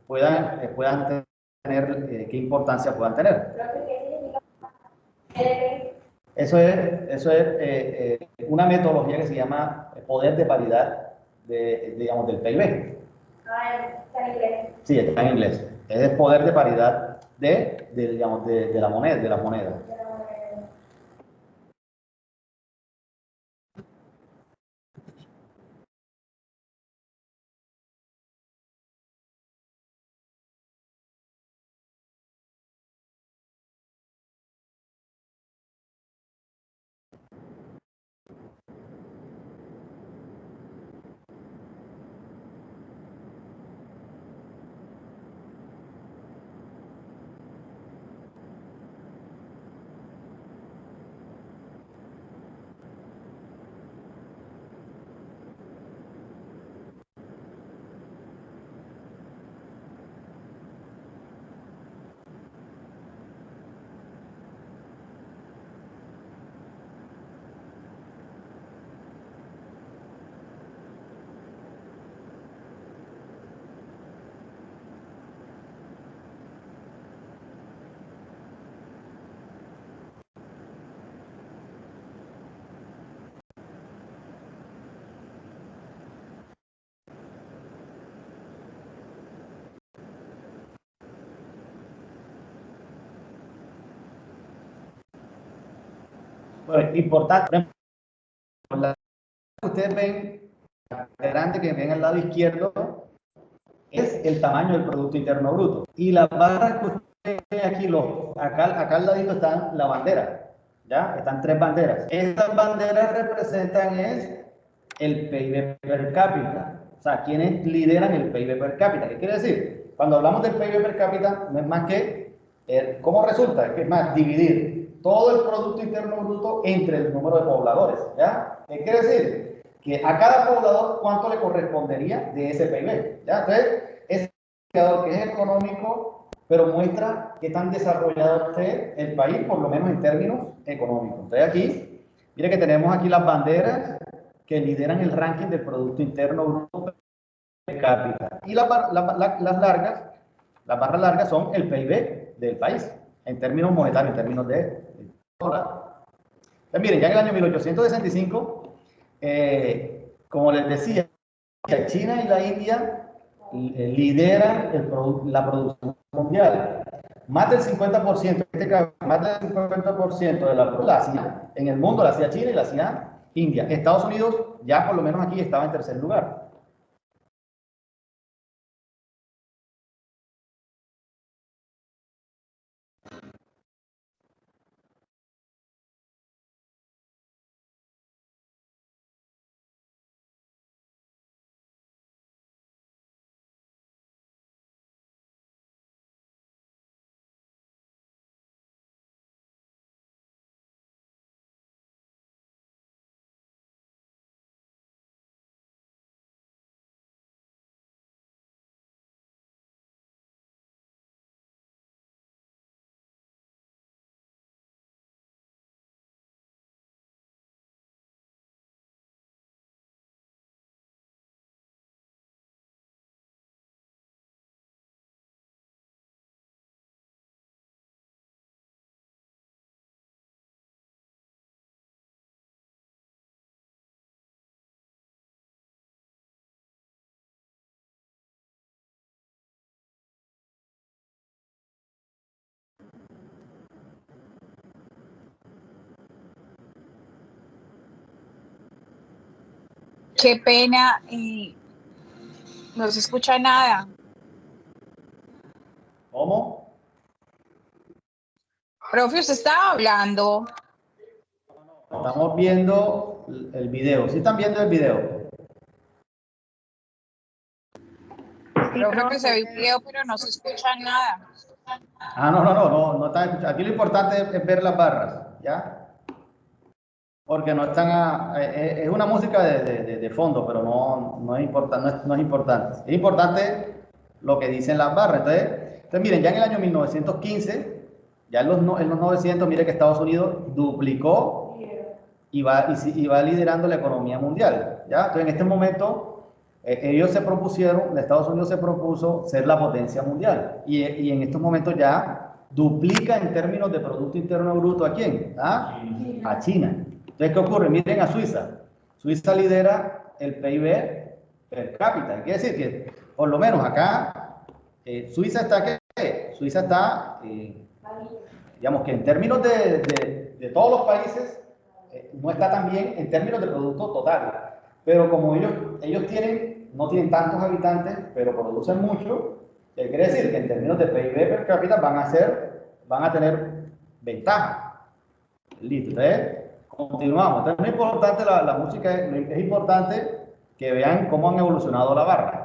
puedan tener, qué importancia puedan tener. Eso es una metodología que se llama poder de paridad digamos, del PIB. Ah, está en inglés. Sí, está en inglés. Es el poder de paridad digamos, de la moneda, de las monedas. Bueno, importante, la que ustedes ven, la grande que ven al lado izquierdo, es el tamaño del Producto Interno Bruto. Y las barras que ustedes ven aquí, acá al ladito están la bandera, ¿ya? Están 3 banderas. Estas banderas representan el PIB per cápita, o sea, quienes lideran el PIB per cápita. ¿Qué quiere decir? Cuando hablamos del PIB per cápita, no es más que, ¿cómo resulta? Es que es más, dividir todo el Producto Interno Bruto entre el número de pobladores, ¿ya? ¿Qué quiere decir? Que a cada poblador, ¿cuánto le correspondería de ese PIB? ¿Ya? Entonces, es un indicador que es económico, pero muestra qué tan desarrollado esté el país, por lo menos en términos económicos. Entonces, aquí, mire que tenemos aquí las banderas que lideran el ranking del Producto Interno Bruto per cápita. Y las barras largas son el PIB del país, en términos monetarios, en términos de dólar. Entonces, miren, ya en el año 1865, como les decía, China y la India lideran la producción mundial. Más del 50%, más del 50% de la población en el mundo la hacía China y la hacía India. Estados Unidos ya por lo menos aquí estaba en tercer lugar. Qué pena, no se escucha nada. ¿Cómo? Profe, usted estaba hablando. Estamos viendo el video. ¿Sí están viendo el video? Profe, que se ve el video, pero no se escucha nada. Ah, no están escuchando. Aquí lo importante es ver las barras, ¿ya? Porque no están, es una música de fondo, pero no es importante, no es importante. Es importante lo que dicen las barras. Entonces miren, ya en el año 1915, ya en los 900, mire que Estados Unidos duplicó y va liderando la economía mundial, ¿ya? Entonces en este momento, ellos se propusieron, Estados Unidos se propuso ser la potencia mundial y en estos momentos ya duplica en términos de Producto Interno Bruto ¿a quién? A China. Entonces, ¿qué ocurre? Miren a Suiza. Suiza lidera el PIB per cápita. Quiere decir que, por lo menos acá, Suiza está, ¿qué? Suiza está, digamos que en términos de todos los países, no está tan bien en términos de producto total. Pero como ellos no tienen tantos habitantes, pero producen mucho, quiere decir que en términos de PIB per cápita van a tener ventaja. Listo, entonces continuamos. Entonces, no es importante la música, es importante que vean cómo han evolucionado la barra.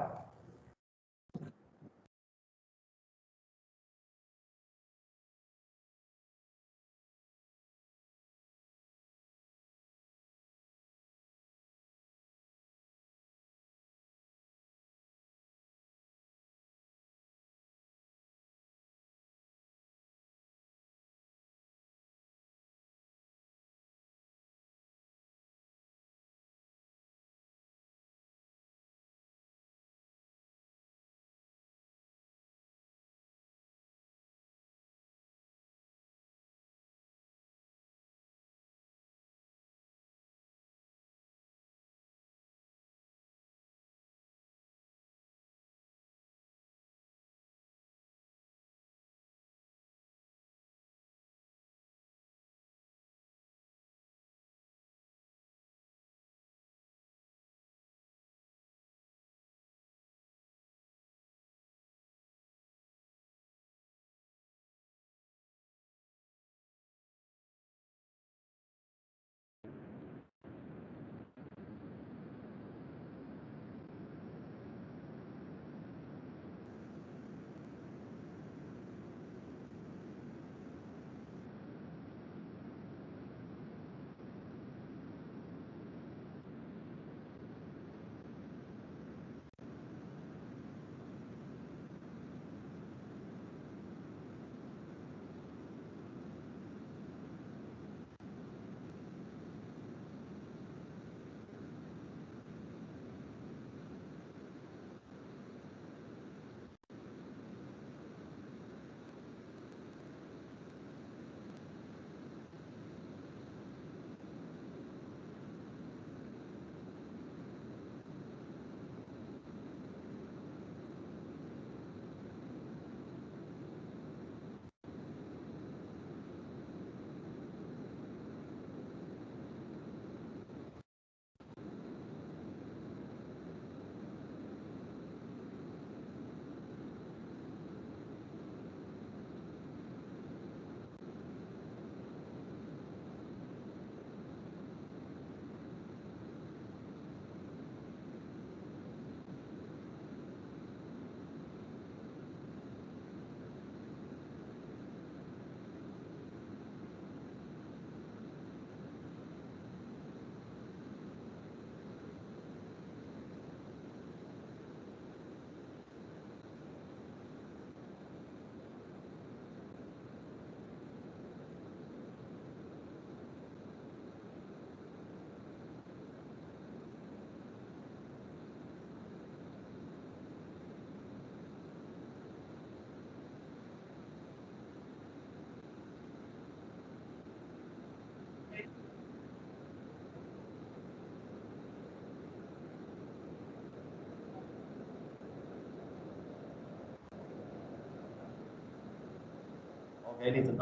Listo.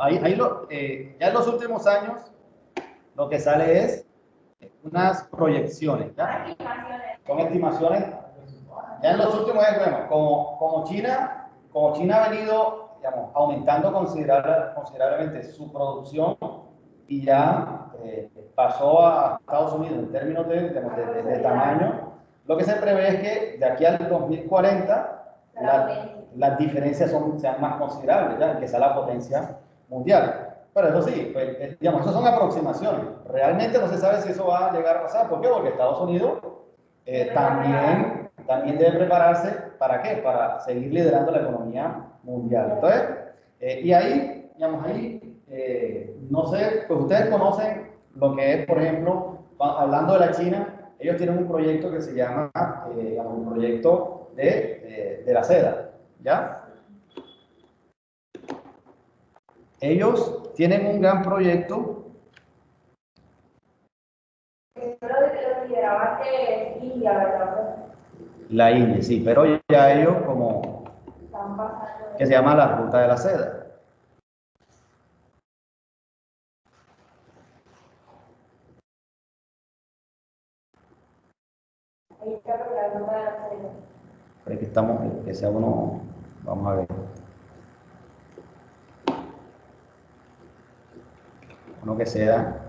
Ya en los últimos años lo que sale es unas proyecciones, ¿ya? Son estimaciones. Ya en los últimos años, bueno, como China ha venido, digamos, aumentando considerablemente su producción y ya pasó a Estados Unidos en términos de tamaño, lo que se prevé es que de aquí al 2040 las diferencias sean más considerables, ¿ya? Que sea la potencia mundial. Pero eso sí, pues, digamos, eso son aproximaciones. Realmente no se sabe si eso va a llegar a pasar. ¿Por qué? Porque Estados Unidos también debe prepararse, ¿para qué? Para seguir liderando la economía mundial. Entonces, y ahí, digamos, no sé, pues ustedes conocen lo que es, por ejemplo, hablando de la China, ellos tienen un proyecto que se llama, digamos, un proyecto de la seda, ¿ya? Ellos tienen un gran proyecto. Lo lideraba India, ¿verdad? La India, sí, pero ya ellos como que se llama la Ruta de la Seda. Pero aquí estamos, que sea uno, vamos a ver. Uno que sea.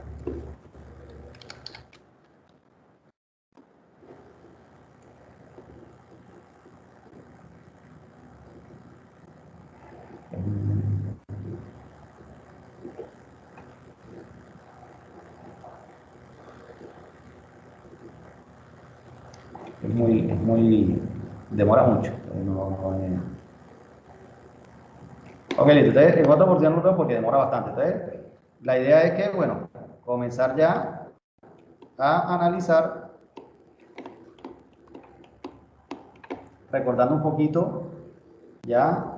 Demora mucho. Ok, listo. Entonces, en otra oportunidad no porque demora bastante. Entonces, la idea es que, bueno, comenzar ya a analizar, recordando un poquito, ya.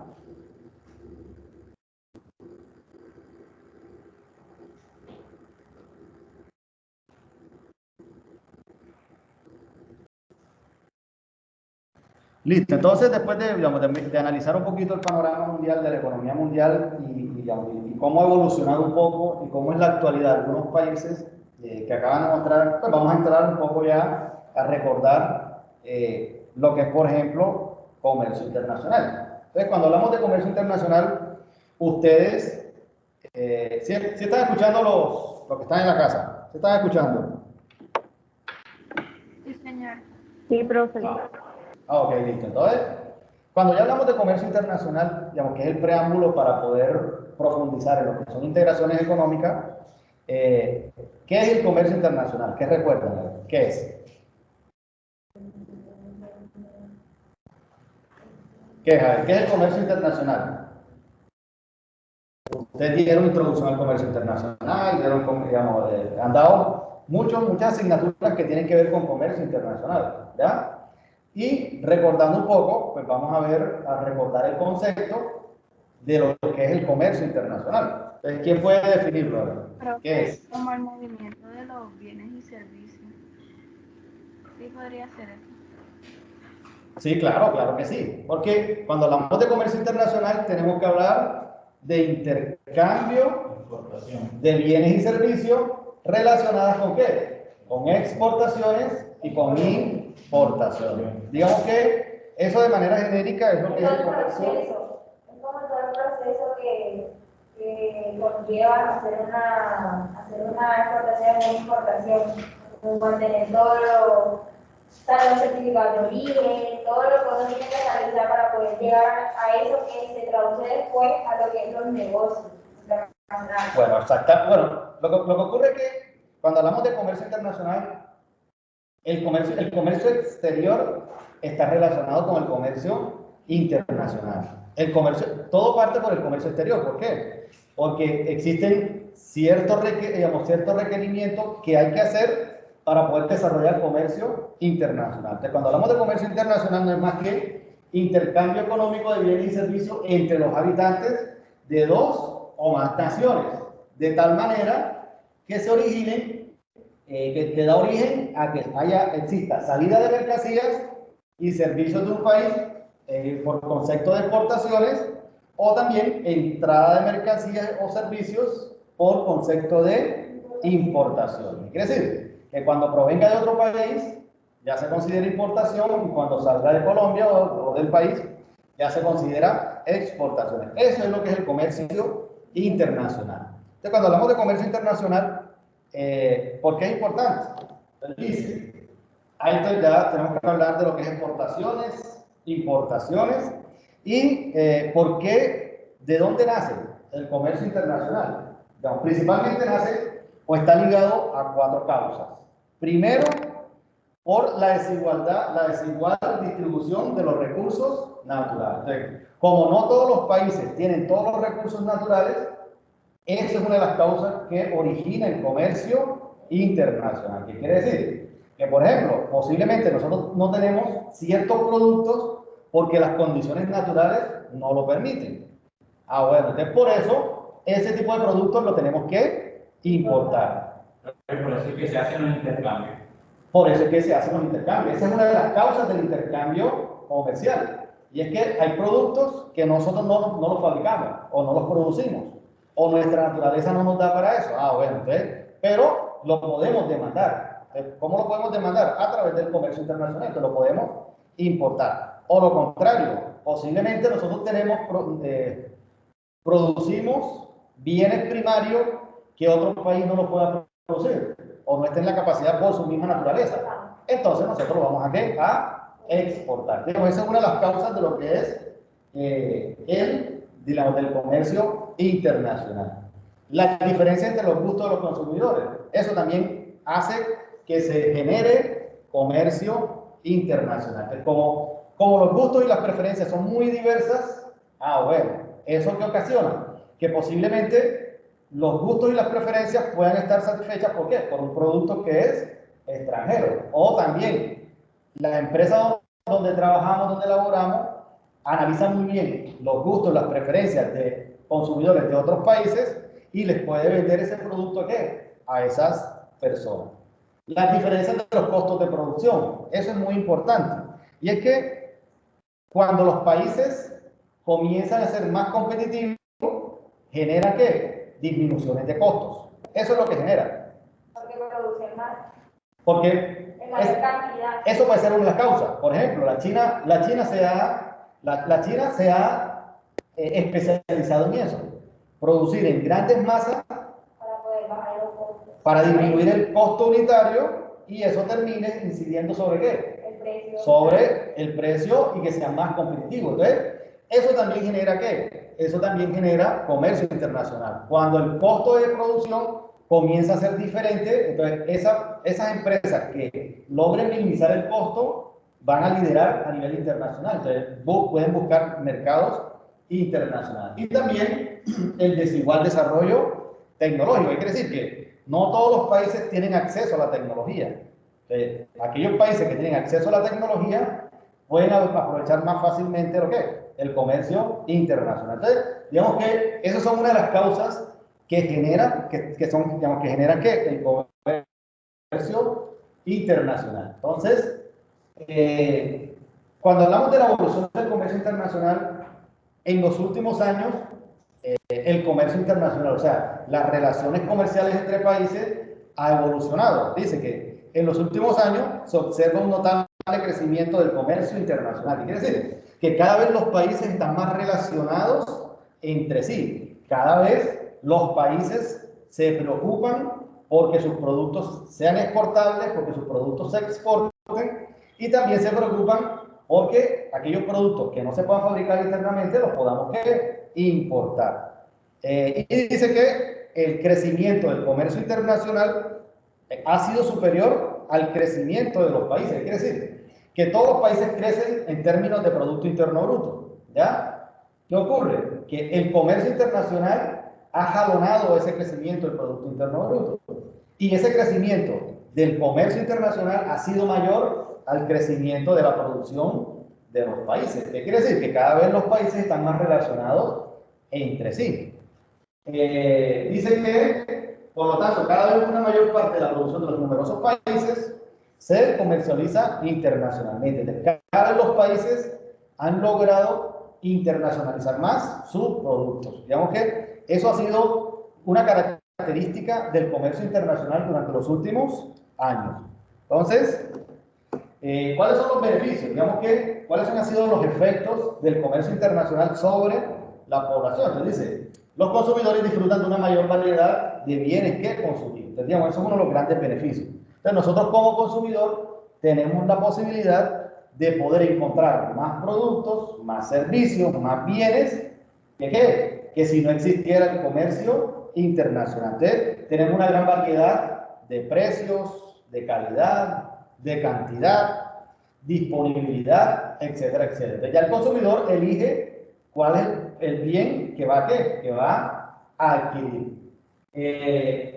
Listo, entonces después de, digamos, de analizar un poquito el panorama mundial de la economía mundial y cómo ha evolucionado un poco y cómo es la actualidad de algunos países que acaban de mostrar, pues vamos a entrar un poco ya a recordar lo que es, por ejemplo, comercio internacional. Entonces, cuando hablamos de comercio internacional, ustedes, ¿sí están escuchando los que están en la casa? ¿Sí están escuchando? Sí, señor. Sí, profe. Ok, listo. Entonces, cuando ya hablamos de comercio internacional, digamos que es el preámbulo para poder profundizar en lo que son integraciones económicas, ¿qué es el comercio internacional? ¿Qué recuerdan? ¿Qué es? ¿Qué es el comercio internacional? Ustedes dieron introducción al comercio internacional, digamos, han dado muchas asignaturas que tienen que ver con comercio internacional, ¿ya? Y recordando un poco, pues vamos a recordar el concepto de lo que es el comercio internacional. Entonces, ¿quién puede definirlo? ¿Qué es? Como el movimiento de los bienes y servicios. Sí, podría ser eso. Sí, claro que sí. Porque cuando hablamos de comercio internacional tenemos que hablar de intercambio de bienes y servicios relacionadas con ¿qué? Con exportaciones y con importaciones. Digamos que eso de manera genérica es lo que es el comercio. Es como todo el proceso que conlleva hacer una exportación y una importación, como mantener los certificados de origen, todo lo que uno tiene que analizar para poder llegar a eso que se traduce después a lo que es los negocios internacionales. Bueno, exacto. Bueno, lo que ocurre es que cuando hablamos de comercio internacional, el comercio exterior está relacionado con el comercio internacional. Todo parte por el comercio exterior. ¿Por qué? Porque existen ciertos requerimientos que hay que hacer para poder desarrollar comercio internacional. Entonces, cuando hablamos de comercio internacional no es más que intercambio económico de bienes y servicios entre los habitantes de dos o más naciones, de tal manera que se originen, que da origen a que exista salida de mercancías y servicios de un país por concepto de exportaciones, o también entrada de mercancías o servicios por concepto de importación. Quiere decir que cuando provenga de otro país ya se considera importación, y cuando salga de Colombia o del país ya se considera exportaciones. Eso es lo que es el comercio internacional. Entonces, cuando hablamos de comercio internacional, ¿por qué es importante? Entonces, dice, ahí ya tenemos que hablar de lo que es exportaciones, importaciones y por qué, de dónde nace el comercio internacional. Digamos, principalmente nace o está ligado a 4 causas. Primero, por la desigual distribución de los recursos naturales. Entonces, como no todos los países tienen todos los recursos naturales, esa es una de las causas que origina el comercio internacional. ¿Qué quiere decir? Que, por ejemplo, posiblemente nosotros no tenemos ciertos productos porque las condiciones naturales no lo permiten. Bueno, entonces por eso ese tipo de productos lo tenemos que importar. Por eso es que se hacen los intercambios. Por eso es que se hacen los intercambios. Esa es una de las causas del intercambio comercial. Y es que hay productos que nosotros no los fabricamos o no los producimos, o nuestra naturaleza no nos da para eso. Bueno, entonces, pero lo podemos demandar. ¿Cómo lo podemos demandar? A través del comercio internacional, que lo podemos importar. O lo contrario, posiblemente nosotros producimos bienes primarios que otro país no los pueda producir, o no esté en la capacidad por su misma naturaleza. Entonces nosotros lo vamos a exportar. Pero esa es una de las causas de lo que es del comercio internacional. La diferencia entre los gustos de los consumidores. Eso también hace que se genere comercio internacional. Entonces, como los gustos y las preferencias son muy diversas, bueno, ¿eso qué ocasiona? Que posiblemente los gustos y las preferencias puedan estar satisfechas, ¿por qué? Por un producto que es extranjero. O también la empresa donde trabajamos, donde laboramos, analiza muy bien los gustos, las preferencias de consumidores de otros países y les puede vender ese producto a esas personas. Las diferencias de los costos de producción, eso es muy importante. Y es que cuando los países comienzan a ser más competitivos, genera disminuciones de costos. Eso es lo que genera. Porque producen más. Porque eso puede ser una de las causas. Por ejemplo, la China se ha especializado en eso. Producir en grandes masas Para poder bajar los costos. Para disminuir el costo unitario y eso termine incidiendo sobre ¿qué? El precio. Sobre el precio y que sea más competitivo. Entonces, eso también genera ¿qué? Eso también genera comercio internacional. Cuando el costo de producción comienza a ser diferente, entonces esas empresas que logren minimizar el costo van a liderar a nivel internacional. Entonces, pueden buscar mercados internacionales. Y también el desigual desarrollo tecnológico. Hay que decir que no todos los países tienen acceso a la tecnología. Aquellos países que tienen acceso a la tecnología pueden aprovechar más fácilmente el comercio internacional. Entonces, digamos que esas son una de las causas que generan el comercio internacional. Entonces, cuando hablamos de la evolución del comercio internacional, en los últimos años, el comercio internacional, o sea, las relaciones comerciales entre países, ha evolucionado. Dice que en los últimos años se observa un notable crecimiento del comercio internacional. ¿Qué quiere decir? Que cada vez los países están más relacionados entre sí. Cada vez los países se preocupan porque sus productos sean exportables, porque sus productos se exporten, y también se preocupan porque aquellos productos que no se puedan fabricar internamente los podamos importar. Y dice que el crecimiento del comercio internacional ha sido superior al crecimiento de los países. Quiere decir que todos los países crecen en términos de Producto Interno Bruto. ¿Ya? ¿Qué ocurre? Que el comercio internacional ha jalonado ese crecimiento del Producto Interno Bruto. Y ese crecimiento del comercio internacional ha sido mayor al crecimiento de la producción de los países. ¿Qué quiere decir? Que cada vez los países están más relacionados entre sí. Dice que, por lo tanto, cada vez una mayor parte de la producción de los numerosos países se comercializa internacionalmente. Entonces, cada vez los países han logrado internacionalizar más sus productos. Digamos que eso ha sido una característica del comercio internacional durante los últimos años. Entonces, ¿cuáles son los beneficios? Digamos que, ¿cuáles han sido los efectos del comercio internacional sobre la población? Entonces dice, los consumidores disfrutan de una mayor variedad de bienes que consumir. Entonces, digamos, eso es uno de los grandes beneficios. Entonces, nosotros como consumidor tenemos la posibilidad de poder encontrar más productos, más servicios, más bienes, que si no existiera el comercio internacional. Entonces, tenemos una gran variedad de precios, de calidad, de cantidad, disponibilidad, etcétera, etcétera. Entonces, ya el consumidor elige cuál es el bien que va a adquirir.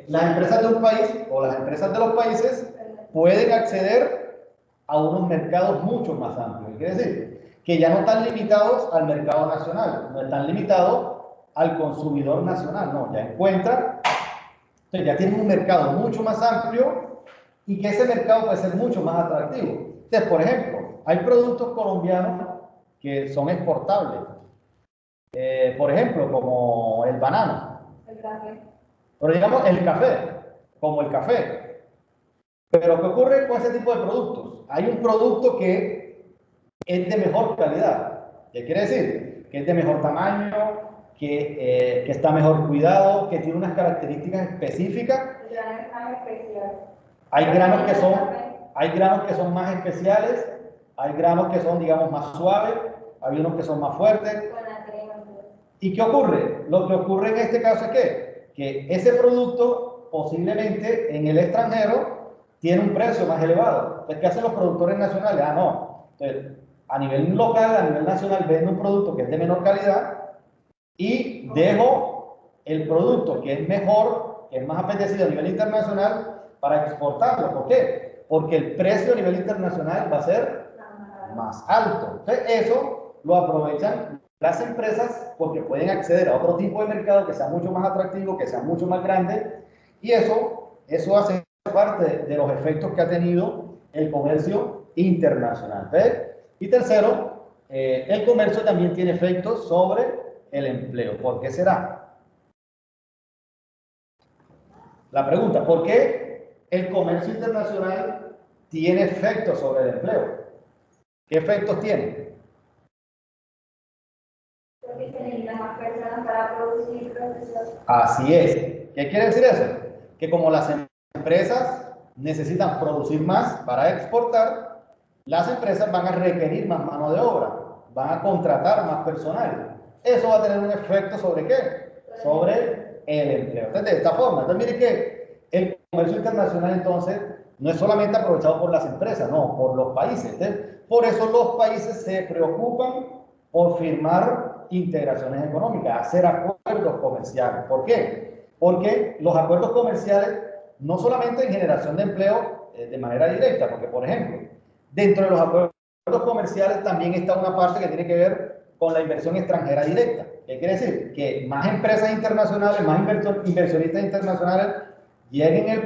Las empresas de un país o las empresas de los países pueden acceder a unos mercados mucho más amplios. Quiere decir que ya no están limitados al mercado nacional, no están limitados al consumidor nacional, no, ya encuentran, entonces ya tienen un mercado mucho más amplio y que ese mercado puede ser mucho más atractivo. Entonces, por ejemplo, hay productos colombianos que son exportables. Por ejemplo, como el banano. El café. Pero digamos el café, como el café. Pero ¿qué ocurre con ese tipo de productos? Hay un producto que es de mejor calidad. ¿Qué quiere decir? Que es de mejor tamaño, que está mejor cuidado, que tiene unas características específicas. El grano es más especial. Hay granos que son más especiales, hay granos que son, digamos, más suaves, hay unos que son más fuertes. Con la crema. ¿Y qué ocurre? Lo que ocurre en este caso es que ese producto posiblemente en el extranjero tiene un precio más elevado. Entonces, ¿qué hacen los productores nacionales? Ah, no. Entonces, a nivel local, a nivel nacional, venden un producto que es de menor calidad y dejo el producto que es mejor, que es más apetecido a nivel internacional para exportarlo. ¿Por qué? Porque el precio a nivel internacional va a ser más alto. Entonces, eso lo aprovechan las empresas porque pueden acceder a otro tipo de mercado que sea mucho más atractivo, que sea mucho más grande, y eso hace parte de los efectos que ha tenido el comercio internacional. ¿Ves? Y tercero, el comercio también tiene efectos sobre el empleo. ¿Por qué será? La pregunta, ¿por qué el comercio internacional tiene efectos sobre el empleo? ¿Qué efectos tiene? Porque se necesitan más personas para producir procesos. Así es. ¿Qué quiere decir eso? Que como las empresas necesitan producir más para exportar, las empresas van a requerir más mano de obra, van a contratar más personal. Eso va a tener un efecto ¿sobre qué? Sobre el empleo. Entonces, de esta forma. Entonces, mire que el comercio internacional, entonces, no es solamente aprovechado por las empresas, no, por los países. Entonces, por eso los países se preocupan por firmar integraciones económicas, hacer acuerdos comerciales. ¿Por qué? Porque los acuerdos comerciales no solamente en generación de empleo de manera directa, porque por ejemplo, dentro de los acuerdos comerciales también está una parte que tiene que ver con la inversión extranjera directa. ¿Qué quiere decir? Que más empresas internacionales, más inversionistas internacionales lleguen al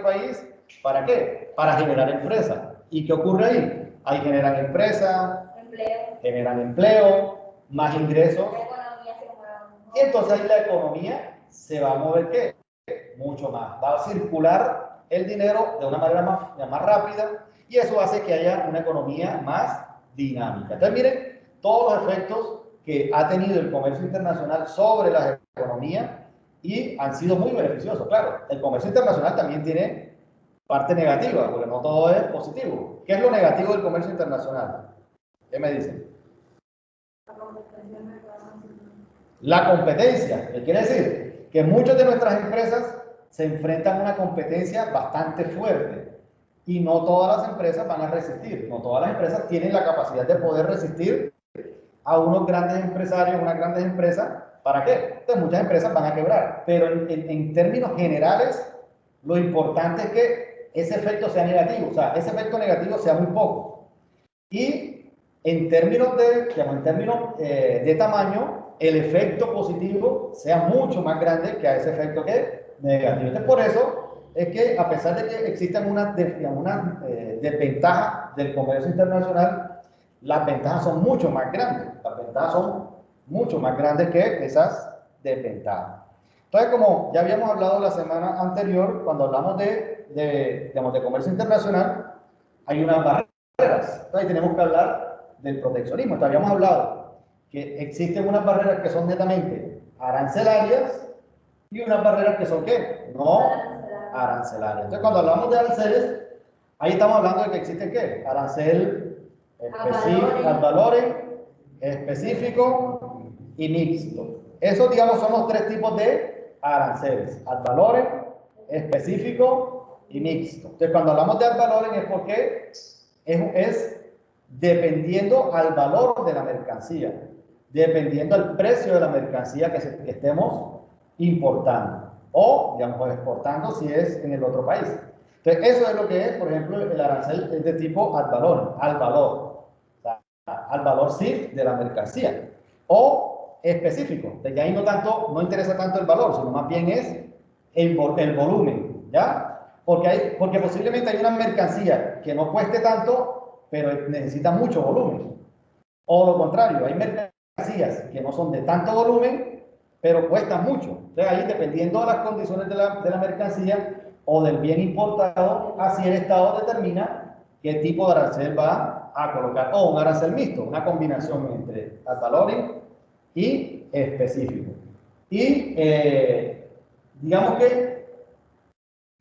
país, ¿para qué? Para generar empresas. ¿Y qué ocurre ahí? Ahí generan empresas, generan empleo, más ingresos. La economía se mueve. Y entonces ahí la economía se va a mover, ¿qué? Mucho más. Va a circular el dinero de una manera más rápida y eso hace que haya una economía más dinámica. Entonces, miren todos los efectos que ha tenido el comercio internacional sobre la economía y han sido muy beneficiosos. Claro, el comercio internacional también tiene parte negativa, porque no todo es positivo. ¿Qué es lo negativo del comercio internacional? ¿Qué me dicen? La competencia. ¿Qué quiere decir? Que muchas de nuestras empresas se enfrentan a una competencia bastante fuerte y no todas las empresas van a resistir. No todas las empresas tienen la capacidad de poder resistir a unos grandes empresarios, unas grandes empresas. ¿Para qué? Entonces muchas empresas van a quebrar. Pero en términos generales, lo importante es que ese efecto sea negativo, o sea, ese efecto negativo sea muy poco. Y en términos de tamaño, el efecto positivo sea mucho más grande que a ese efecto que negativo. Entonces, por eso es que a pesar de que existan unas desventajas del comercio internacional, las ventajas son mucho más grandes. Las ventajas son mucho más grandes que esas desventajas. Entonces, como ya habíamos hablado la semana anterior, cuando hablamos de comercio internacional, hay unas barreras. Entonces, ahí tenemos que hablar del proteccionismo. Entonces, habíamos hablado que existen unas barreras que son netamente arancelarias y unas barreras que son ¿qué? No arancelarias. Entonces, cuando hablamos de aranceles, ahí estamos hablando de que existen ¿qué? Arancel ad valorem, específico y mixto. Esos, digamos, son los tres tipos de aranceles: ad valorem, específico y mixto. Entonces, cuando hablamos de ad valorem es porque es dependiendo al valor de la mercancía, dependiendo al precio de la mercancía que estemos importando o, digamos, exportando si es en el otro país. Entonces, eso es lo que es, por ejemplo, el arancel es de tipo ad valorem, al valor, o sea, al valor sí de la mercancía, o específico, de que ahí no interesa tanto el valor, sino más bien es el volumen, ¿ya? Porque posiblemente hay una mercancía que no cueste tanto, pero necesita mucho volumen. O lo contrario, hay mercancías que no son de tanto volumen, pero cuestan mucho. Entonces ahí, dependiendo de las condiciones de la mercancía o del bien importado, así el Estado determina qué tipo de arancel va a colocar, o un arancel mixto, una combinación entre ad valorem y específico. Y digamos que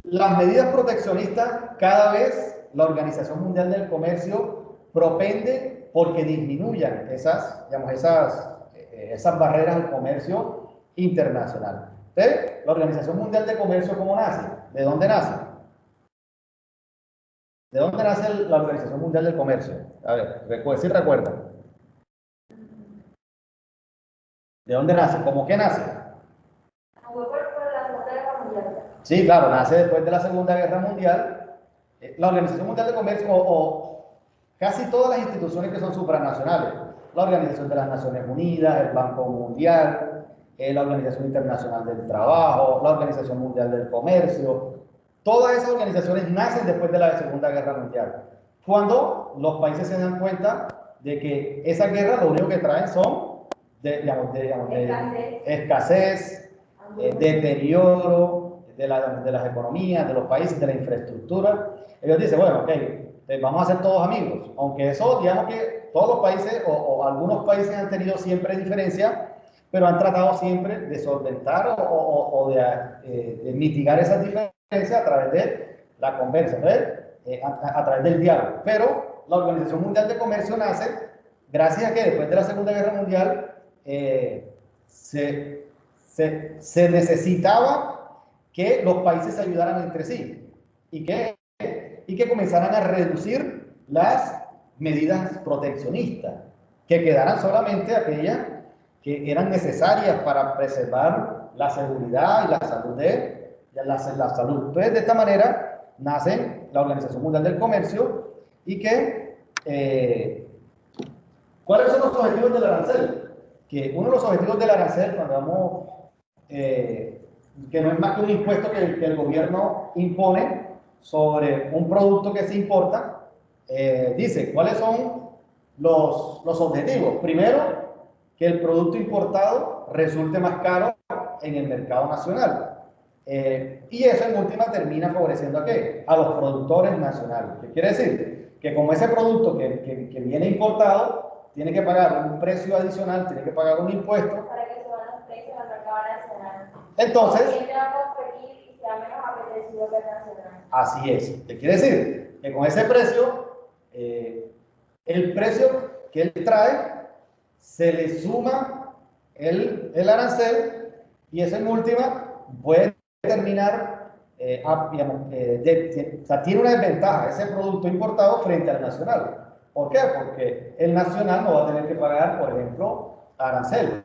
las medidas proteccionistas, cada vez la Organización Mundial del Comercio propende porque disminuyan esas barreras al comercio internacional. Entonces, la Organización Mundial de Comercio, ¿cómo nace? ¿De dónde nace? ¿De dónde nace la Organización Mundial del Comercio? A ver, si recuerdan. ¿De dónde nace? ¿Cómo que nace? Sí, claro, nace después de la Segunda Guerra Mundial. La Organización Mundial de Comercio, o casi todas las instituciones que son supranacionales, la Organización de las Naciones Unidas, el Banco Mundial, la Organización Internacional del Trabajo, la Organización Mundial del Comercio, todas esas organizaciones nacen después de la Segunda Guerra Mundial, cuando los países se dan cuenta de que esas guerras lo único que traen son escasez, deterioro de las economías, de los países, de la infraestructura. Ellos dicen, bueno, ok, vamos a ser todos amigos, aunque eso, digamos que todos los países o algunos países han tenido siempre diferencias, pero han tratado siempre de solventar o de mitigar esas diferencias a través de la conversa, a través del diálogo. Pero la Organización Mundial de Comercio nace gracias a que después de la Segunda Guerra Mundial se necesitaba que los países se ayudaran entre sí y que comenzaran a reducir las medidas proteccionistas, que quedaran solamente aquellas que eran necesarias para preservar la seguridad y la salud la salud. Entonces, de esta manera nace la Organización Mundial del Comercio y ¿cuáles son los objetivos del arancel? Que uno de los objetivos del arancel, cuando vamos, que no es más que un impuesto que el gobierno impone sobre un producto que se importa, dice cuáles son los objetivos. Primero, que el producto importado resulte más caro en el mercado nacional. Y eso en última termina favoreciendo ¿a qué? A los productores nacionales. ¿Qué quiere decir? Que como ese producto que viene importado tiene que pagar un precio adicional, tiene que pagar un impuesto. Para que suban los precios al mercado nacional. Entonces, va a competir y sea menos apetecido que el nacional. Así es. ¿Qué quiere decir? Que con ese precio, el precio que él trae, se le suma el arancel y eso en última puede terminar, o sea, tiene una desventaja ese producto importado frente al nacional. ¿Por qué? Porque el nacional no va a tener que pagar, por ejemplo, arancel.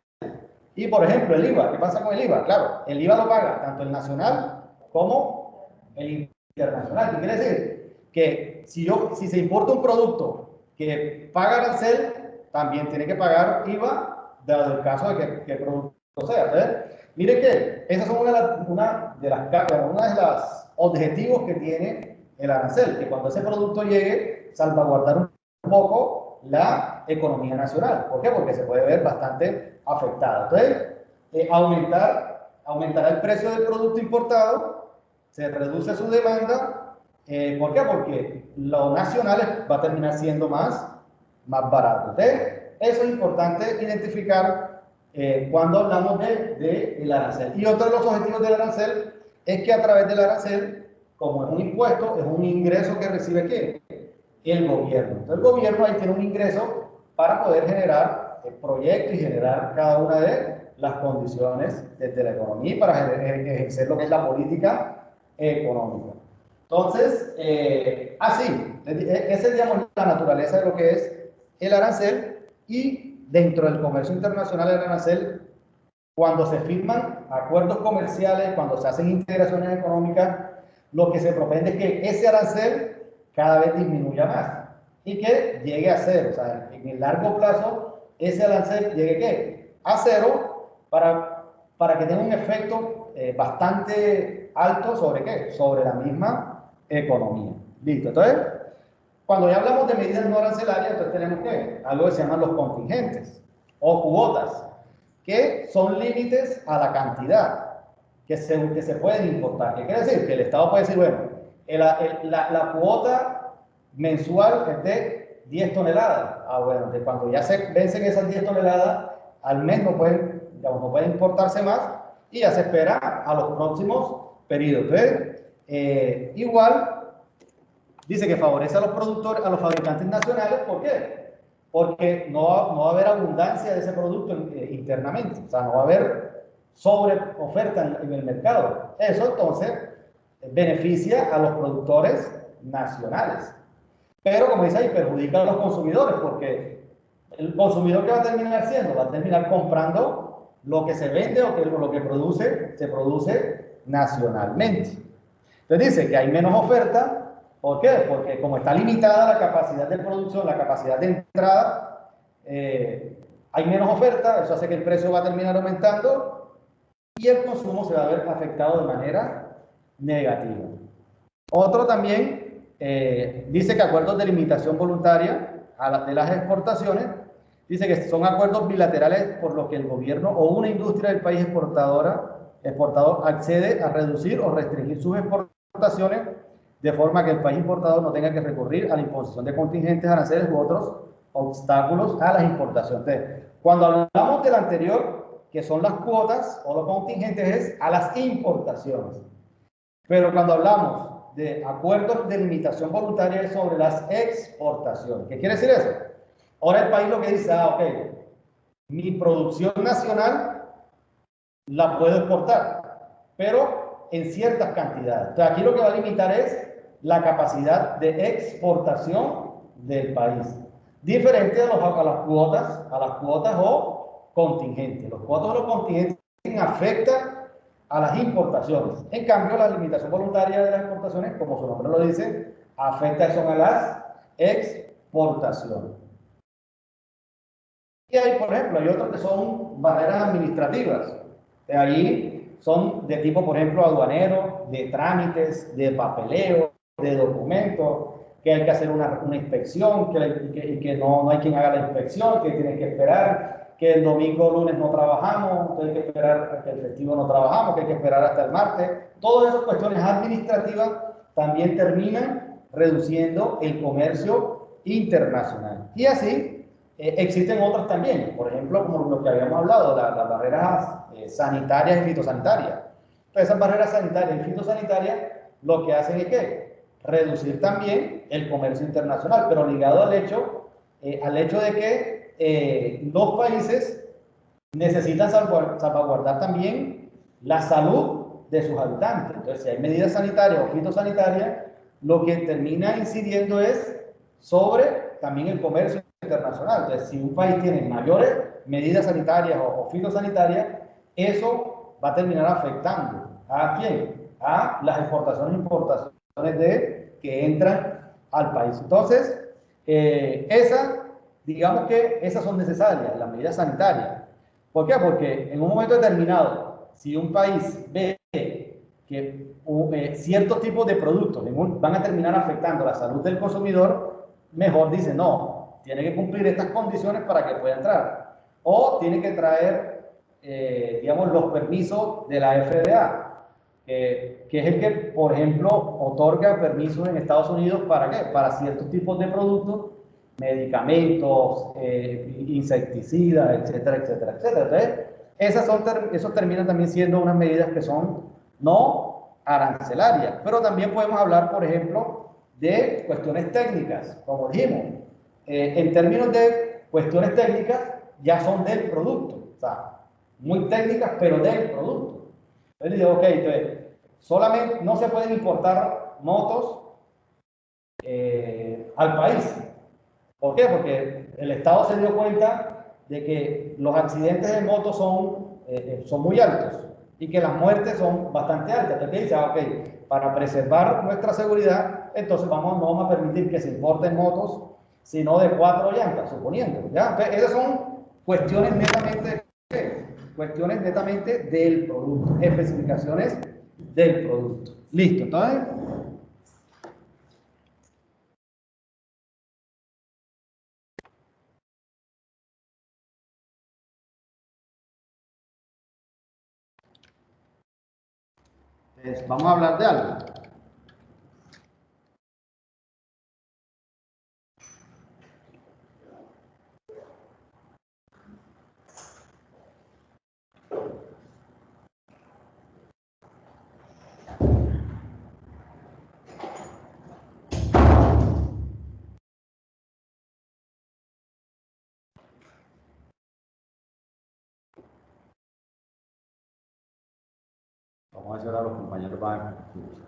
Y, por ejemplo, el IVA. ¿Qué pasa con el IVA? Claro, el IVA lo paga tanto el nacional como el internacional. ¿Qué quiere decir? Que si se importa un producto que paga arancel, también tiene que pagar IVA, dado el caso de que el producto sea. Mire que esas son una de las objetivos que tiene el arancel, que cuando ese producto llegue, salvaguardar un poco la economía nacional. ¿Por qué? Porque se puede ver bastante afectada. Entonces, aumentará el precio del producto importado, se reduce su demanda. ¿Por qué? Porque lo nacional va a terminar siendo más barato. Entonces, eso es importante identificar cuando hablamos del arancel. Y otro de los objetivos del arancel es que a través del arancel, como es un impuesto, es un ingreso que recibe ¿qué? El gobierno. Entonces el gobierno ahí tiene un ingreso para poder generar proyectos y generar cada una de las condiciones desde la economía para ejercer lo que es la política económica. Entonces, esa es, digamos, la naturaleza de lo que es el arancel. Y dentro del comercio internacional el arancel, cuando se firman acuerdos comerciales, cuando se hacen integraciones económicas, lo que se propone es que ese arancel cada vez disminuya más y que llegue a cero. O sea, en el largo plazo, ese arancel llegue ¿qué? A cero para que tenga un efecto bastante alto sobre ¿qué? Sobre la misma economía. Listo. Entonces, Cuando ya hablamos de medidas no arancelarias, entonces tenemos que algo que se llaman los contingentes o cuotas, que son límites a la cantidad que se pueden importar. ¿Qué quiere decir? Que el Estado puede decir, bueno, la cuota mensual es de 10 toneladas. Ah, bueno, de cuando ya se vencen esas 10 toneladas, al mes no pueden, digamos, no pueden importarse más y ya se espera a los próximos periodos. Entonces, igual, dice que favorece a los productores, a los fabricantes nacionales. ¿Por qué? Porque no va a haber abundancia de ese producto internamente. O sea, no va a haber sobre oferta en el mercado. Eso entonces beneficia a los productores nacionales. Pero, como dice ahí, perjudica a los consumidores, porque el consumidor, ¿qué va a terminar haciendo? Va a terminar comprando lo que se vende o lo que se produce nacionalmente. Entonces dice que hay menos oferta. ¿Por qué? Porque como está limitada la capacidad de producción, la capacidad de entrada, hay menos oferta, eso hace que el precio va a terminar aumentando y el consumo se va a ver afectado de manera negativa. Otro también dice que acuerdos de limitación voluntaria de las exportaciones, dice que son acuerdos bilaterales por los que el gobierno o una industria del país exportador accede a reducir o restringir sus exportaciones de forma que el país importador no tenga que recurrir a la imposición de contingentes, aranceles u otros obstáculos a las importaciones. Entonces, cuando hablamos del anterior, que son las cuotas o los contingentes, es a las importaciones. Pero cuando hablamos de acuerdos de limitación voluntaria es sobre las exportaciones. ¿Qué quiere decir eso? Ahora el país lo que dice, ok, mi producción nacional la puedo exportar, pero en ciertas cantidades. Entonces aquí lo que va a limitar es la capacidad de exportación del país. Diferente a las cuotas o contingentes. Los cuotas o los contingentes afectan a las importaciones. En cambio, la limitación voluntaria de las exportaciones, como su nombre lo dice, afecta a las exportaciones. Y hay, por ejemplo, hay otros que son barreras administrativas. Ahí son de tipo, por ejemplo, aduanero, de trámites, de papeleo, de documentos, que hay que hacer una inspección, que no hay quien haga la inspección, que tienen que esperar, que el domingo o lunes no trabajamos, que hay que esperar hasta que el festivo no trabajamos, que hay que esperar hasta el martes. Todas esas cuestiones administrativas también terminan reduciendo el comercio internacional. Y así existen otras también, por ejemplo, como lo que habíamos hablado, las barreras sanitarias y fitosanitarias. Entonces, esas barreras sanitarias y fitosanitarias lo que hacen es que reducir también el comercio internacional, pero ligado al hecho de que los países necesitan salvaguardar también la salud de sus habitantes. Entonces, si hay medidas sanitarias o fitosanitarias, lo que termina incidiendo es sobre también el comercio internacional. Entonces, si un país tiene mayores medidas sanitarias o fitosanitarias, eso va a terminar afectando ¿a quién? A las exportaciones e importaciones que entran al país. Entonces, digamos que esas son necesarias, las medidas sanitarias. ¿Por qué? Porque en un momento determinado, si un país ve que ciertos tipos de productos van a terminar afectando la salud del consumidor, mejor dice, no, tiene que cumplir estas condiciones para que pueda entrar. O tiene que traer, digamos, los permisos de la FDA, que es el que, por ejemplo, otorga permisos en Estados Unidos ¿para qué? Para ciertos tipos de productos, medicamentos, insecticidas, etcétera, etcétera, etcétera. Entonces, esos terminan también siendo unas medidas que son no arancelarias, pero también podemos hablar, por ejemplo, de cuestiones técnicas, como dijimos. En términos de cuestiones técnicas, ya son del producto, o sea, muy técnicas, pero del producto. Entonces digo, ok, entonces, solamente no se pueden importar motos al país. ¿Por qué? Porque el Estado se dio cuenta de que los accidentes de motos son muy altos y que las muertes son bastante altas. Entonces dice, ok, para preservar nuestra seguridad, entonces no vamos a permitir que se importen motos, sino de 4 llantas, suponiendo. ¿Ya? Entonces, esas son cuestiones netamente del producto, especificaciones del producto. Listo, entonces Vamos a hablar de algo. Vamos a hacer a los compañeros van a escuchar.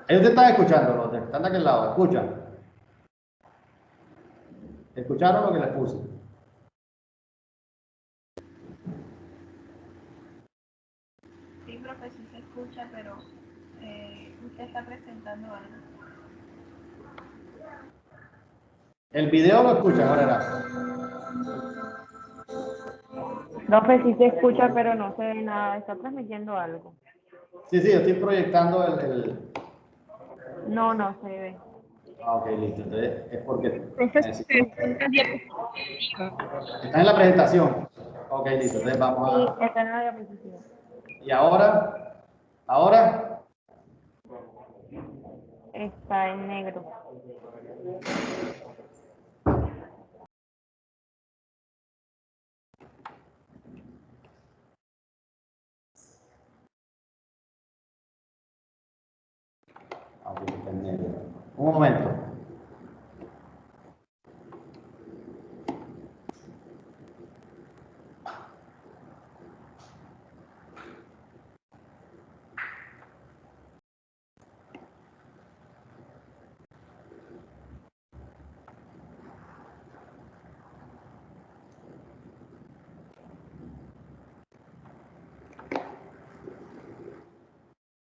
Ellos te están escuchando, los que están de aquel lado, escuchan. ¿Escucharon lo que les puse? Sí, profe, sí se escucha, pero usted está presentando algo. El video lo escuchan, ahora. Profe, sí se escucha, pero no se ve nada. Está transmitiendo algo. Sí, yo estoy proyectando el... No, no se ve. Ah, ok, listo. Entonces es porque... Profe, ¿Está en la presentación? Ok, listo. Entonces vamos sí, a... está en la diapositiva. ¿Y ahora? ¿Ahora? Está en negro. Ok, está en negro. Un momento.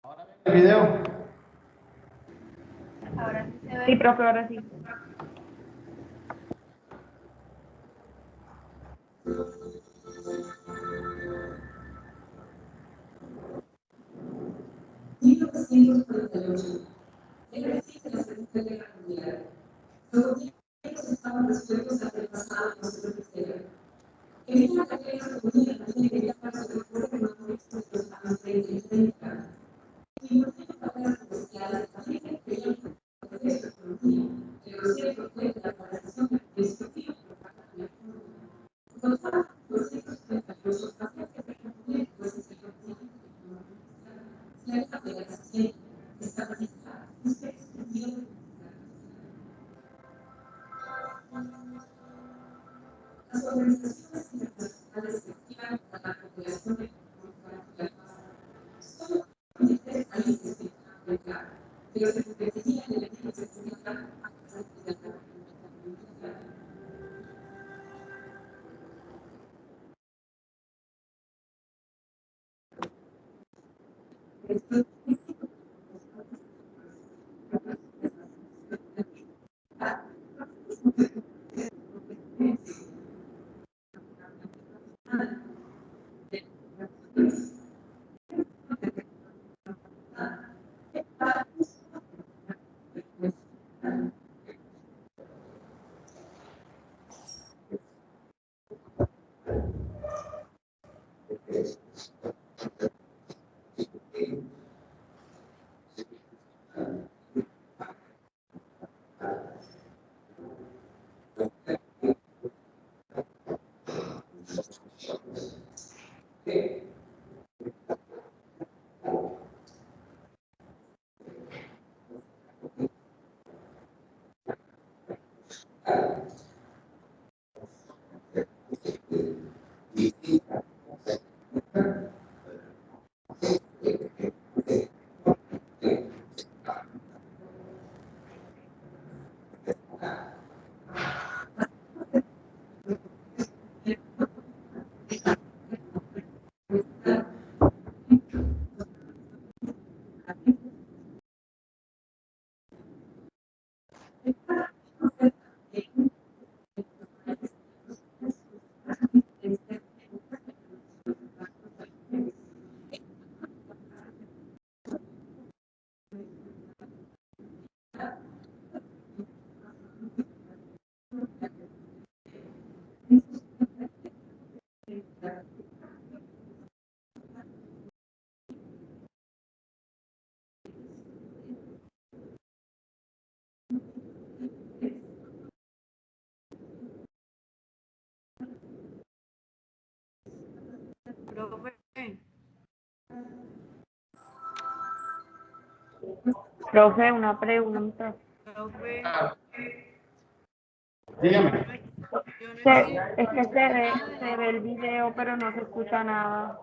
¿Ahora ven el video? Ahora sí se ve. Sí, profe, ahora sí. Profe, Profe, una pregunta. profe, Dígame. yo no Es que se ve el video, pero no se escucha nada.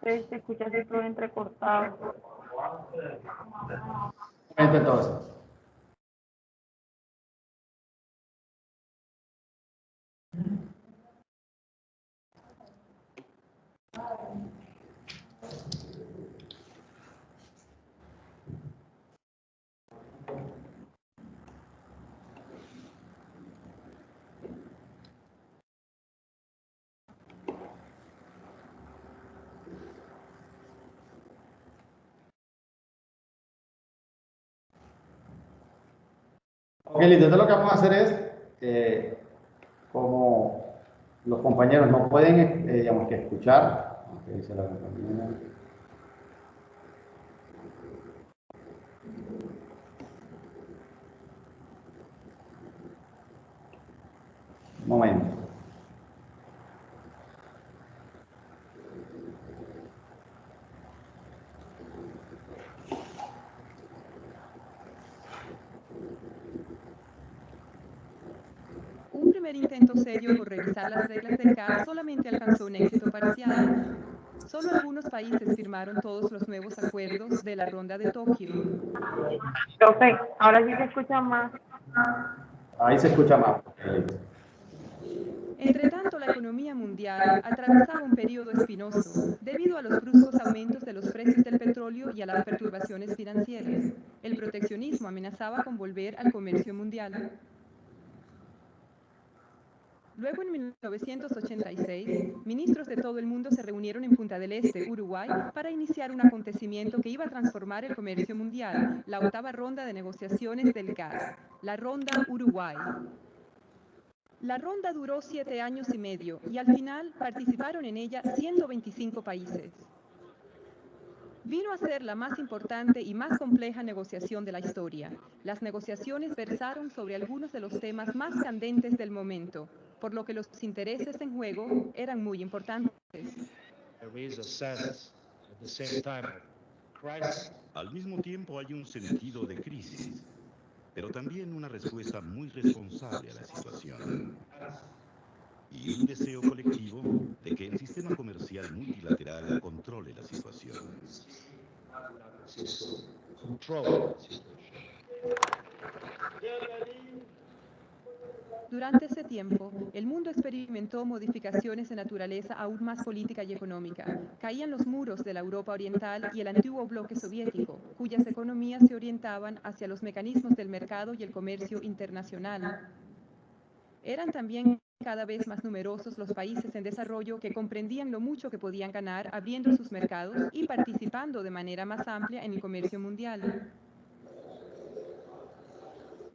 Se escucha así todo entrecortado. Entonces. Ok, listo. Entonces lo que vamos a hacer es, como los compañeros no pueden, digamos, que escuchar, aunque dice la compañera. Un momento. Un primer intento serio por revisar las reglas del GATT solamente alcanzó un éxito parcial. Solo algunos países firmaron todos los nuevos acuerdos de la ronda de Tokio. Profe, ahora sí se escucha más. Ahí se escucha más. Entre tanto, la economía mundial atravesaba un periodo espinoso debido a los bruscos aumentos de los precios del petróleo y a las perturbaciones financieras. El proteccionismo amenazaba con volver al comercio mundial. Luego, en 1986, ministros de todo el mundo se reunieron en Punta del Este, Uruguay, para iniciar un acontecimiento que iba a transformar el comercio mundial, la octava ronda de negociaciones del GATT, la Ronda Uruguay. La ronda duró 7 años y medio y al final participaron en ella 125 países. Vino a ser la más importante y más compleja negociación de la historia. Las negociaciones versaron sobre algunos de los temas más candentes del momento, por lo que los intereses en juego eran muy importantes. Al mismo tiempo hay un sentido de crisis, pero también una respuesta muy responsable a la situación. Y un deseo colectivo de que el sistema comercial multilateral controle la situación. Durante ese tiempo, el mundo experimentó modificaciones de naturaleza aún más política y económica. Caían los muros de la Europa Oriental y el antiguo bloque soviético, cuyas economías se orientaban hacia los mecanismos del mercado y el comercio internacional. Eran también cada vez más numerosos los países en desarrollo que comprendían lo mucho que podían ganar abriendo sus mercados y participando de manera más amplia en el comercio mundial.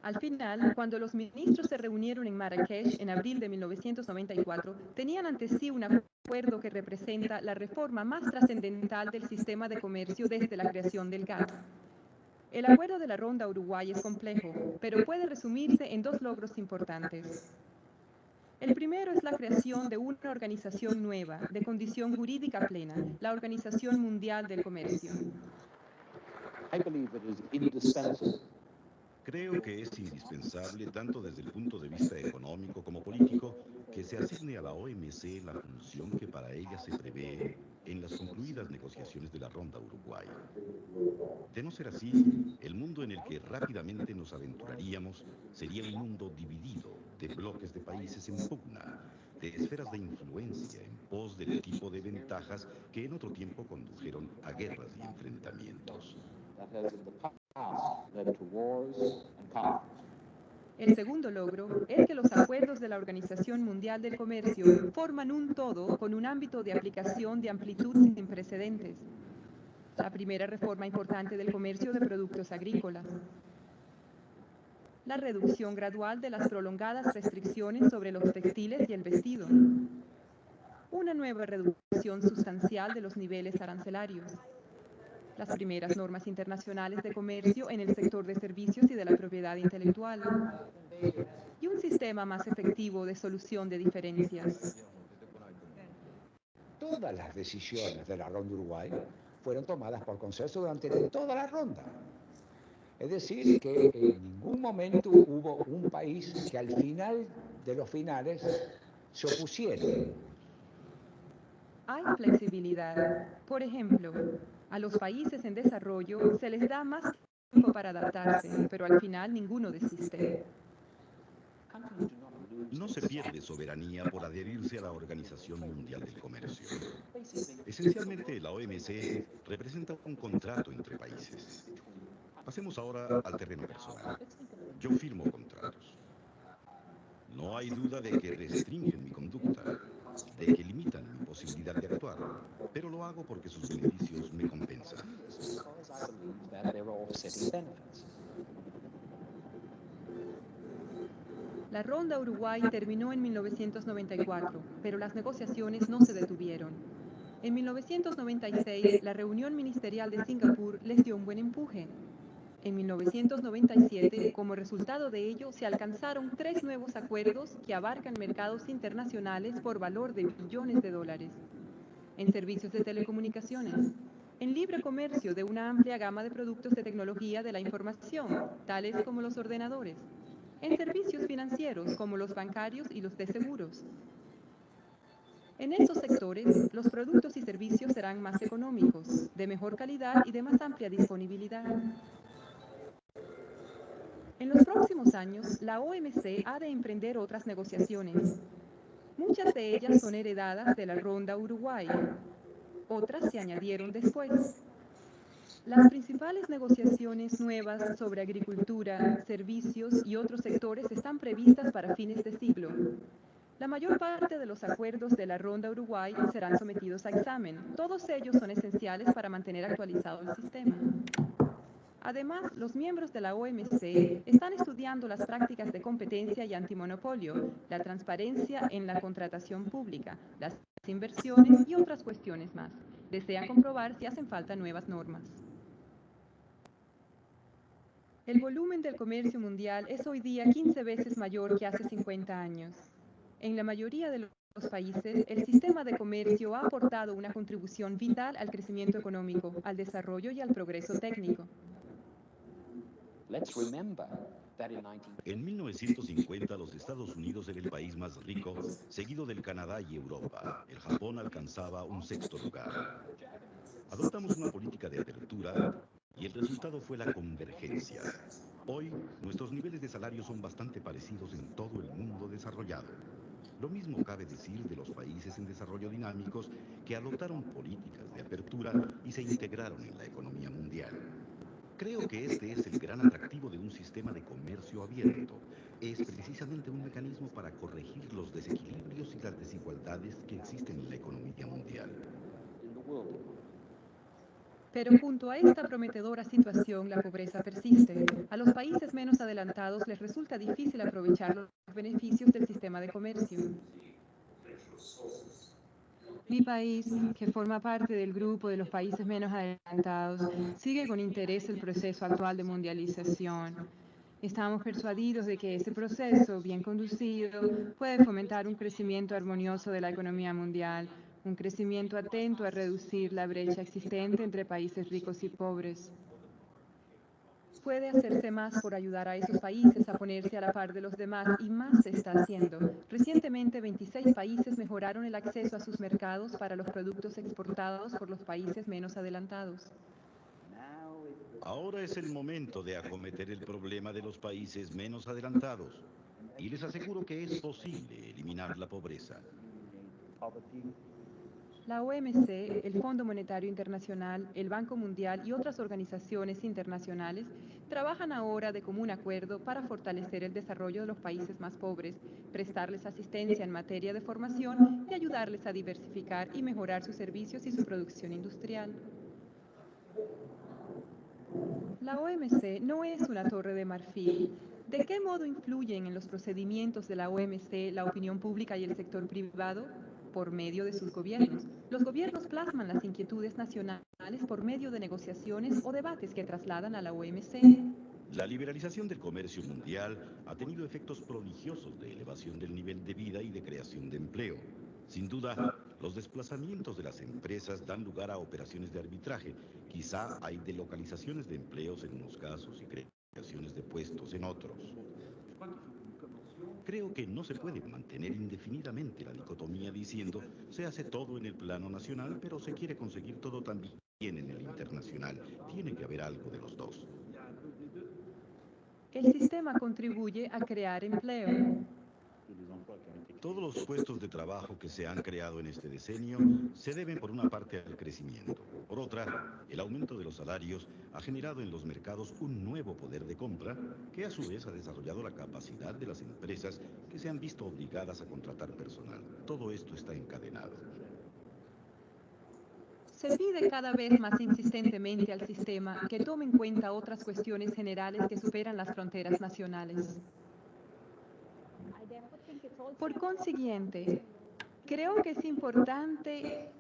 Al final, cuando los ministros se reunieron en Marrakech en abril de 1994, tenían ante sí un acuerdo que representa la reforma más trascendental del sistema de comercio desde la creación del GATT. El acuerdo de la Ronda Uruguay es complejo, pero puede resumirse en 2 logros importantes. El primero es la creación de una organización nueva, de condición jurídica plena, la Organización Mundial del Comercio. Creo que es indispensable, tanto desde el punto de vista económico como político, que se asigne a la OMC la función que para ella se prevé en las concluidas negociaciones de la Ronda Uruguay. De no ser así, el mundo en el que rápidamente nos aventuraríamos sería un mundo dividido, de bloques de países en pugna, de esferas de influencia en pos del tipo de ventajas que en otro tiempo condujeron a guerras y enfrentamientos. El segundo logro es que los acuerdos de la Organización Mundial del Comercio forman un todo con un ámbito de aplicación de amplitud sin precedentes. La primera reforma importante del comercio de productos agrícolas. La reducción gradual de las prolongadas restricciones sobre los textiles y el vestido. Una nueva reducción sustancial de los niveles arancelarios. Las primeras normas internacionales de comercio en el sector de servicios y de la propiedad intelectual. Y un sistema más efectivo de solución de diferencias. todas las decisiones de la ronda Uruguay fueron tomadas por consenso durante toda la ronda. Es decir, que en ningún momento hubo un país que al final de los finales se opusiera. Hay flexibilidad. Por ejemplo, a los países en desarrollo se les da más tiempo para adaptarse, pero al final ninguno desiste. No se pierde soberanía por adherirse a la Organización Mundial del Comercio. Esencialmente, la OMC representa un contrato entre países. Pasemos ahora al terreno personal. Yo firmo contratos. No hay duda de que restringen mi conducta, de que limitan mi posibilidad de actuar, pero lo hago porque sus beneficios me compensan. La Ronda Uruguay terminó en 1994, pero las negociaciones no se detuvieron. En 1996, la reunión ministerial de Singapur les dio un buen empuje. En 1997, como resultado de ello, se alcanzaron 3 nuevos acuerdos que abarcan mercados internacionales por valor de billones de dólares. En servicios de telecomunicaciones, en libre comercio de una amplia gama de productos de tecnología de la información, tales como los ordenadores, en servicios financieros como los bancarios y los de seguros. En estos sectores, los productos y servicios serán más económicos, de mejor calidad y de más amplia disponibilidad. En los próximos años, la OMC ha de emprender otras negociaciones. Muchas de ellas son heredadas de la Ronda Uruguay. Otras se añadieron después. Las principales negociaciones nuevas sobre agricultura, servicios y otros sectores están previstas para fines de siglo. La mayor parte de los acuerdos de la Ronda Uruguay serán sometidos a examen. Todos ellos son esenciales para mantener actualizado el sistema. Además, los miembros de la OMC están estudiando las prácticas de competencia y antimonopolio, la transparencia en la contratación pública, las inversiones y otras cuestiones más. Desean comprobar si hacen falta nuevas normas. El volumen del comercio mundial es hoy día 15 veces mayor que hace 50 años. En la mayoría de los países, el sistema de comercio ha aportado una contribución vital al crecimiento económico, al desarrollo y al progreso técnico. En 1950, los Estados Unidos era el país más rico, seguido del Canadá y Europa. El Japón alcanzaba un sexto lugar. Adoptamos una política de apertura y el resultado fue la convergencia. Hoy, nuestros niveles de salario son bastante parecidos en todo el mundo desarrollado. Lo mismo cabe decir de los países en desarrollo dinámicos que adoptaron políticas de apertura y se integraron en la economía mundial. Creo que este es el gran atractivo de un sistema de comercio abierto. Es precisamente un mecanismo para corregir los desequilibrios y las desigualdades que existen en la economía mundial. Pero junto a esta prometedora situación, la pobreza persiste. A los países menos adelantados les resulta difícil aprovechar los beneficios del sistema de comercio. Mi país, que forma parte del grupo de los países menos adelantados, sigue con interés el proceso actual de mundialización. Estamos persuadidos de que ese proceso, bien conducido, puede fomentar un crecimiento armonioso de la economía mundial, un crecimiento atento a reducir la brecha existente entre países ricos y pobres. Puede hacerse más por ayudar a esos países a ponerse a la par de los demás y más se está haciendo. Recientemente, 26 países mejoraron el acceso a sus mercados para los productos exportados por los países menos adelantados. Ahora es el momento de acometer el problema de los países menos adelantados. Y les aseguro que es posible eliminar la pobreza. La OMC, el Fondo Monetario Internacional, el Banco Mundial y otras organizaciones internacionales trabajan ahora de común acuerdo para fortalecer el desarrollo de los países más pobres, prestarles asistencia en materia de formación y ayudarles a diversificar y mejorar sus servicios y su producción industrial. La OMC no es una torre de marfil. ¿De qué modo influyen en los procedimientos de la OMC la opinión pública y el sector privado? Por medio de sus gobiernos. Los gobiernos plasman las inquietudes nacionales por medio de negociaciones o debates que trasladan a la OMC. La liberalización del comercio mundial ha tenido efectos prodigiosos de elevación del nivel de vida y de creación de empleo. Sin duda, Los desplazamientos de las empresas dan lugar a operaciones de arbitraje. Quizá hay delocalizaciones de empleos en unos casos y creaciones de puestos en otros. Creo que no se puede mantener indefinidamente la dicotomía diciendo se hace todo en el plano nacional, pero se quiere conseguir todo también en el internacional. Tiene que haber algo de los dos. El sistema contribuye a crear empleo. Todos los puestos de trabajo que se han creado en este decenio se deben por una parte al crecimiento. Por otra, el aumento de los salarios ha generado en los mercados un nuevo poder de compra que a su vez ha desarrollado la capacidad de las empresas que se han visto obligadas a contratar personal. Todo esto está encadenado. Se pide cada vez más insistentemente al sistema que tome en cuenta otras cuestiones generales que superan las fronteras nacionales. Por consiguiente, creo que es importante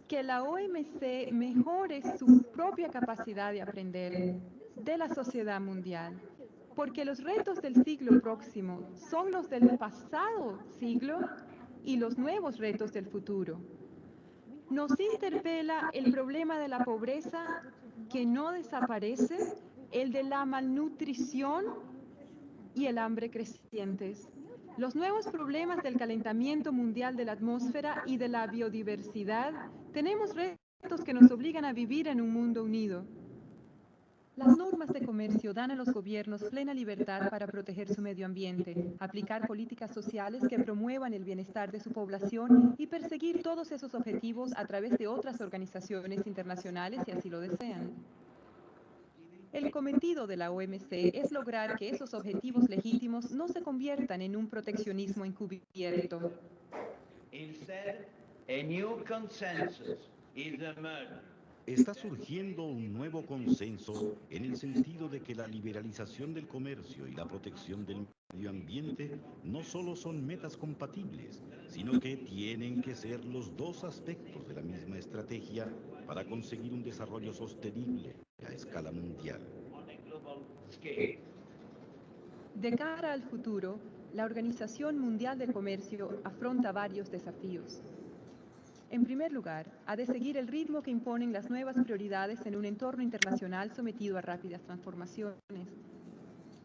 que la OMC mejore su propia capacidad de aprender de la sociedad mundial, porque los retos del siglo próximo son los del pasado siglo y los nuevos retos del futuro. Nos interpela el problema de la pobreza que no desaparece, el de la malnutrición y el hambre crecientes. Los nuevos problemas del calentamiento mundial de la atmósfera y de la biodiversidad. Tenemos retos que nos obligan a vivir en un mundo unido. Las normas de comercio dan a los gobiernos plena libertad para proteger su medio ambiente, aplicar políticas sociales que promuevan el bienestar de su población y perseguir todos esos objetivos a través de otras organizaciones internacionales si así lo desean. El cometido de la OMC es lograr que esos objetivos legítimos no se conviertan en un proteccionismo encubierto. Instead, a new consensus is emerging. Está surgiendo un nuevo consenso en el sentido de que la liberalización del comercio y la protección del medio ambiente no solo son metas compatibles, sino que tienen que ser los dos aspectos de la misma estrategia para conseguir un desarrollo sostenible a escala mundial. De cara al futuro, la Organización Mundial del Comercio afronta varios desafíos. En primer lugar, ha de seguir el ritmo que imponen las nuevas prioridades en un entorno internacional sometido a rápidas transformaciones.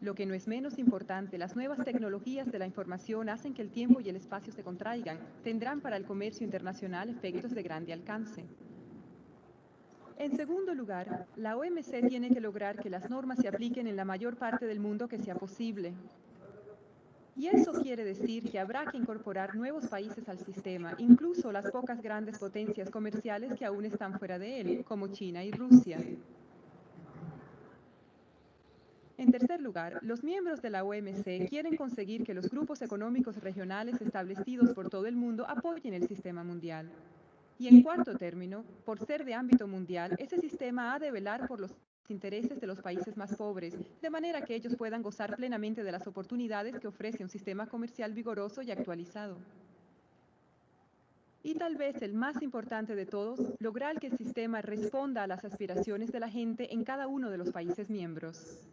Lo que no es menos importante, las nuevas tecnologías de la información hacen que el tiempo y el espacio se contraigan, tendrán para el comercio internacional efectos de grande alcance. En segundo lugar, la OMC tiene que lograr que las normas se apliquen en la mayor parte del mundo que sea posible. Y eso quiere decir que habrá que incorporar nuevos países al sistema, incluso las pocas grandes potencias comerciales que aún están fuera de él, como China y Rusia. En tercer lugar, los miembros de la OMC quieren conseguir que los grupos económicos regionales establecidos por todo el mundo apoyen el sistema mundial. Y en cuarto término, por ser de ámbito mundial, ese sistema ha de velar por los intereses de los países más pobres, de manera que ellos puedan gozar plenamente de las oportunidades que ofrece un sistema comercial vigoroso y actualizado. Y tal vez el más importante de todos, lograr que el sistema responda a las aspiraciones de la gente en cada uno de los países miembros.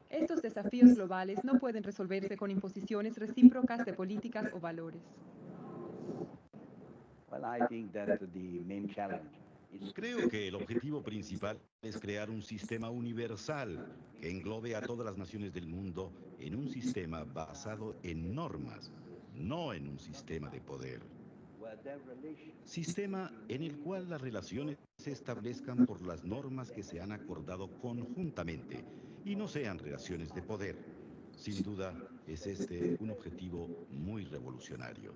Estos desafíos globales no pueden resolverse con imposiciones recíprocas de políticas o valores. Well, I think that the main challenge is Creo que el objetivo principal es crear un sistema universal que englobe a todas las naciones del mundo en un sistema basado en normas, no en un sistema de poder. Sistema en el cual las relaciones se establezcan por las normas que se han acordado conjuntamente y no sean relaciones de poder. Sin duda, es este un objetivo muy revolucionario.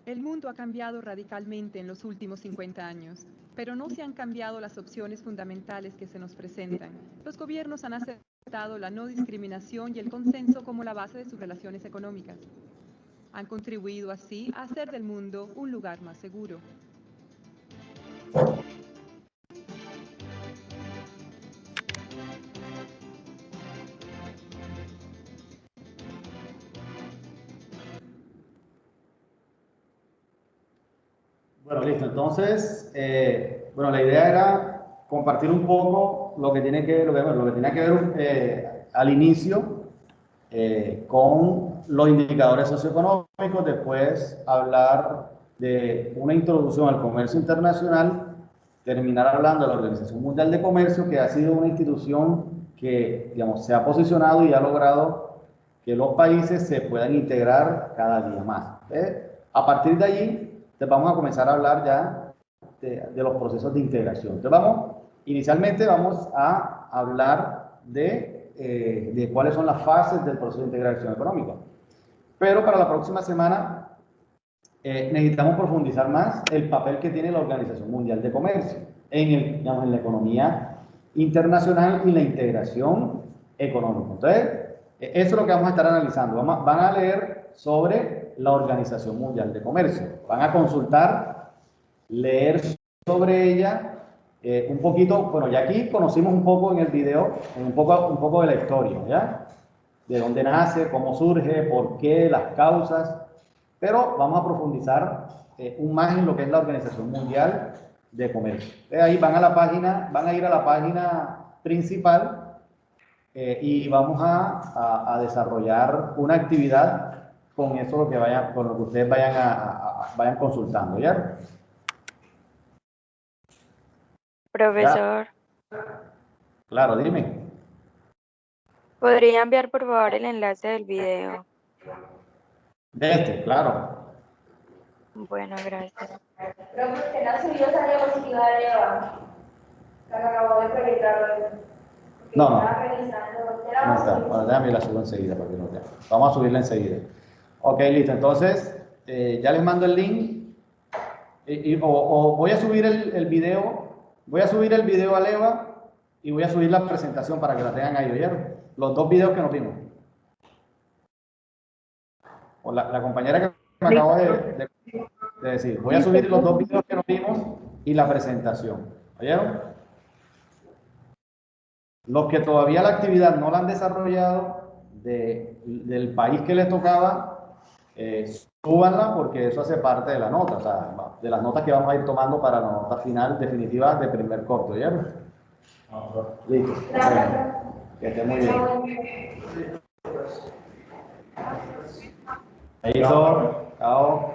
El mundo ha cambiado radicalmente en los últimos 50 años, pero no se han cambiado las opciones fundamentales que se nos presentan. Los gobiernos han aceptado la no discriminación y el consenso como la base de sus relaciones económicas. Han contribuido así a hacer del mundo un lugar más seguro. Bueno, listo. Entonces, bueno, la idea era compartir un poco lo que tiene que ver al inicio con los indicadores socioeconómicos, después hablar de una introducción al comercio internacional, terminar hablando de la Organización Mundial de Comercio, que ha sido una institución que, digamos, se ha posicionado y ha logrado que los países se puedan integrar cada día más. A partir de allí, vamos a comenzar a hablar ya de los procesos de integración. Entonces, inicialmente vamos a hablar de cuáles son las fases del proceso de integración económica. Pero para la próxima semana necesitamos profundizar más el papel que tiene la Organización Mundial de Comercio en la economía internacional y la integración económica. Entonces, eso es lo que vamos a estar analizando. Van a leer sobre la Organización Mundial de Comercio. Van a consultar, leer sobre ella un poquito. Bueno, ya aquí conocimos un poco en el video, un poco de la historia, ¿ya? De dónde nace, cómo surge, por qué, las causas. Pero vamos a profundizar un más en lo que es la Organización Mundial de Comercio. Ahí van a ir a la página principal y vamos a desarrollar una actividad con eso con lo que ustedes vayan consultando, ¿ya? Profesor. Claro, dime. ¿Podría enviar por favor el enlace del video? Claro. Bueno, gracias. Pero porque no subió esa diapositiva de Eva. La que acabo de proyectar. No. Estaba revisando. No está. Bueno, déjame la subo enseguida para que no te... Vamos a subirla enseguida. Ok, listo. Entonces, ya les mando el link. O voy a subir el video. Voy a subir el video a Eva y voy a subir la presentación para que la tengan ahí, ¿oyeron? Los dos videos que nos vimos. O la compañera que me acabo de decir. Voy a subir los dos videos que nos vimos y la presentación. ¿Oyeron? Los que todavía la actividad no la han desarrollado del país que les tocaba, súbanla porque eso hace parte de la nota, o sea, de las notas que vamos a ir tomando para la nota final definitiva de primer corto. ¿Oyeron? Listo. Bueno, que esté muy bien. Ahí, chao.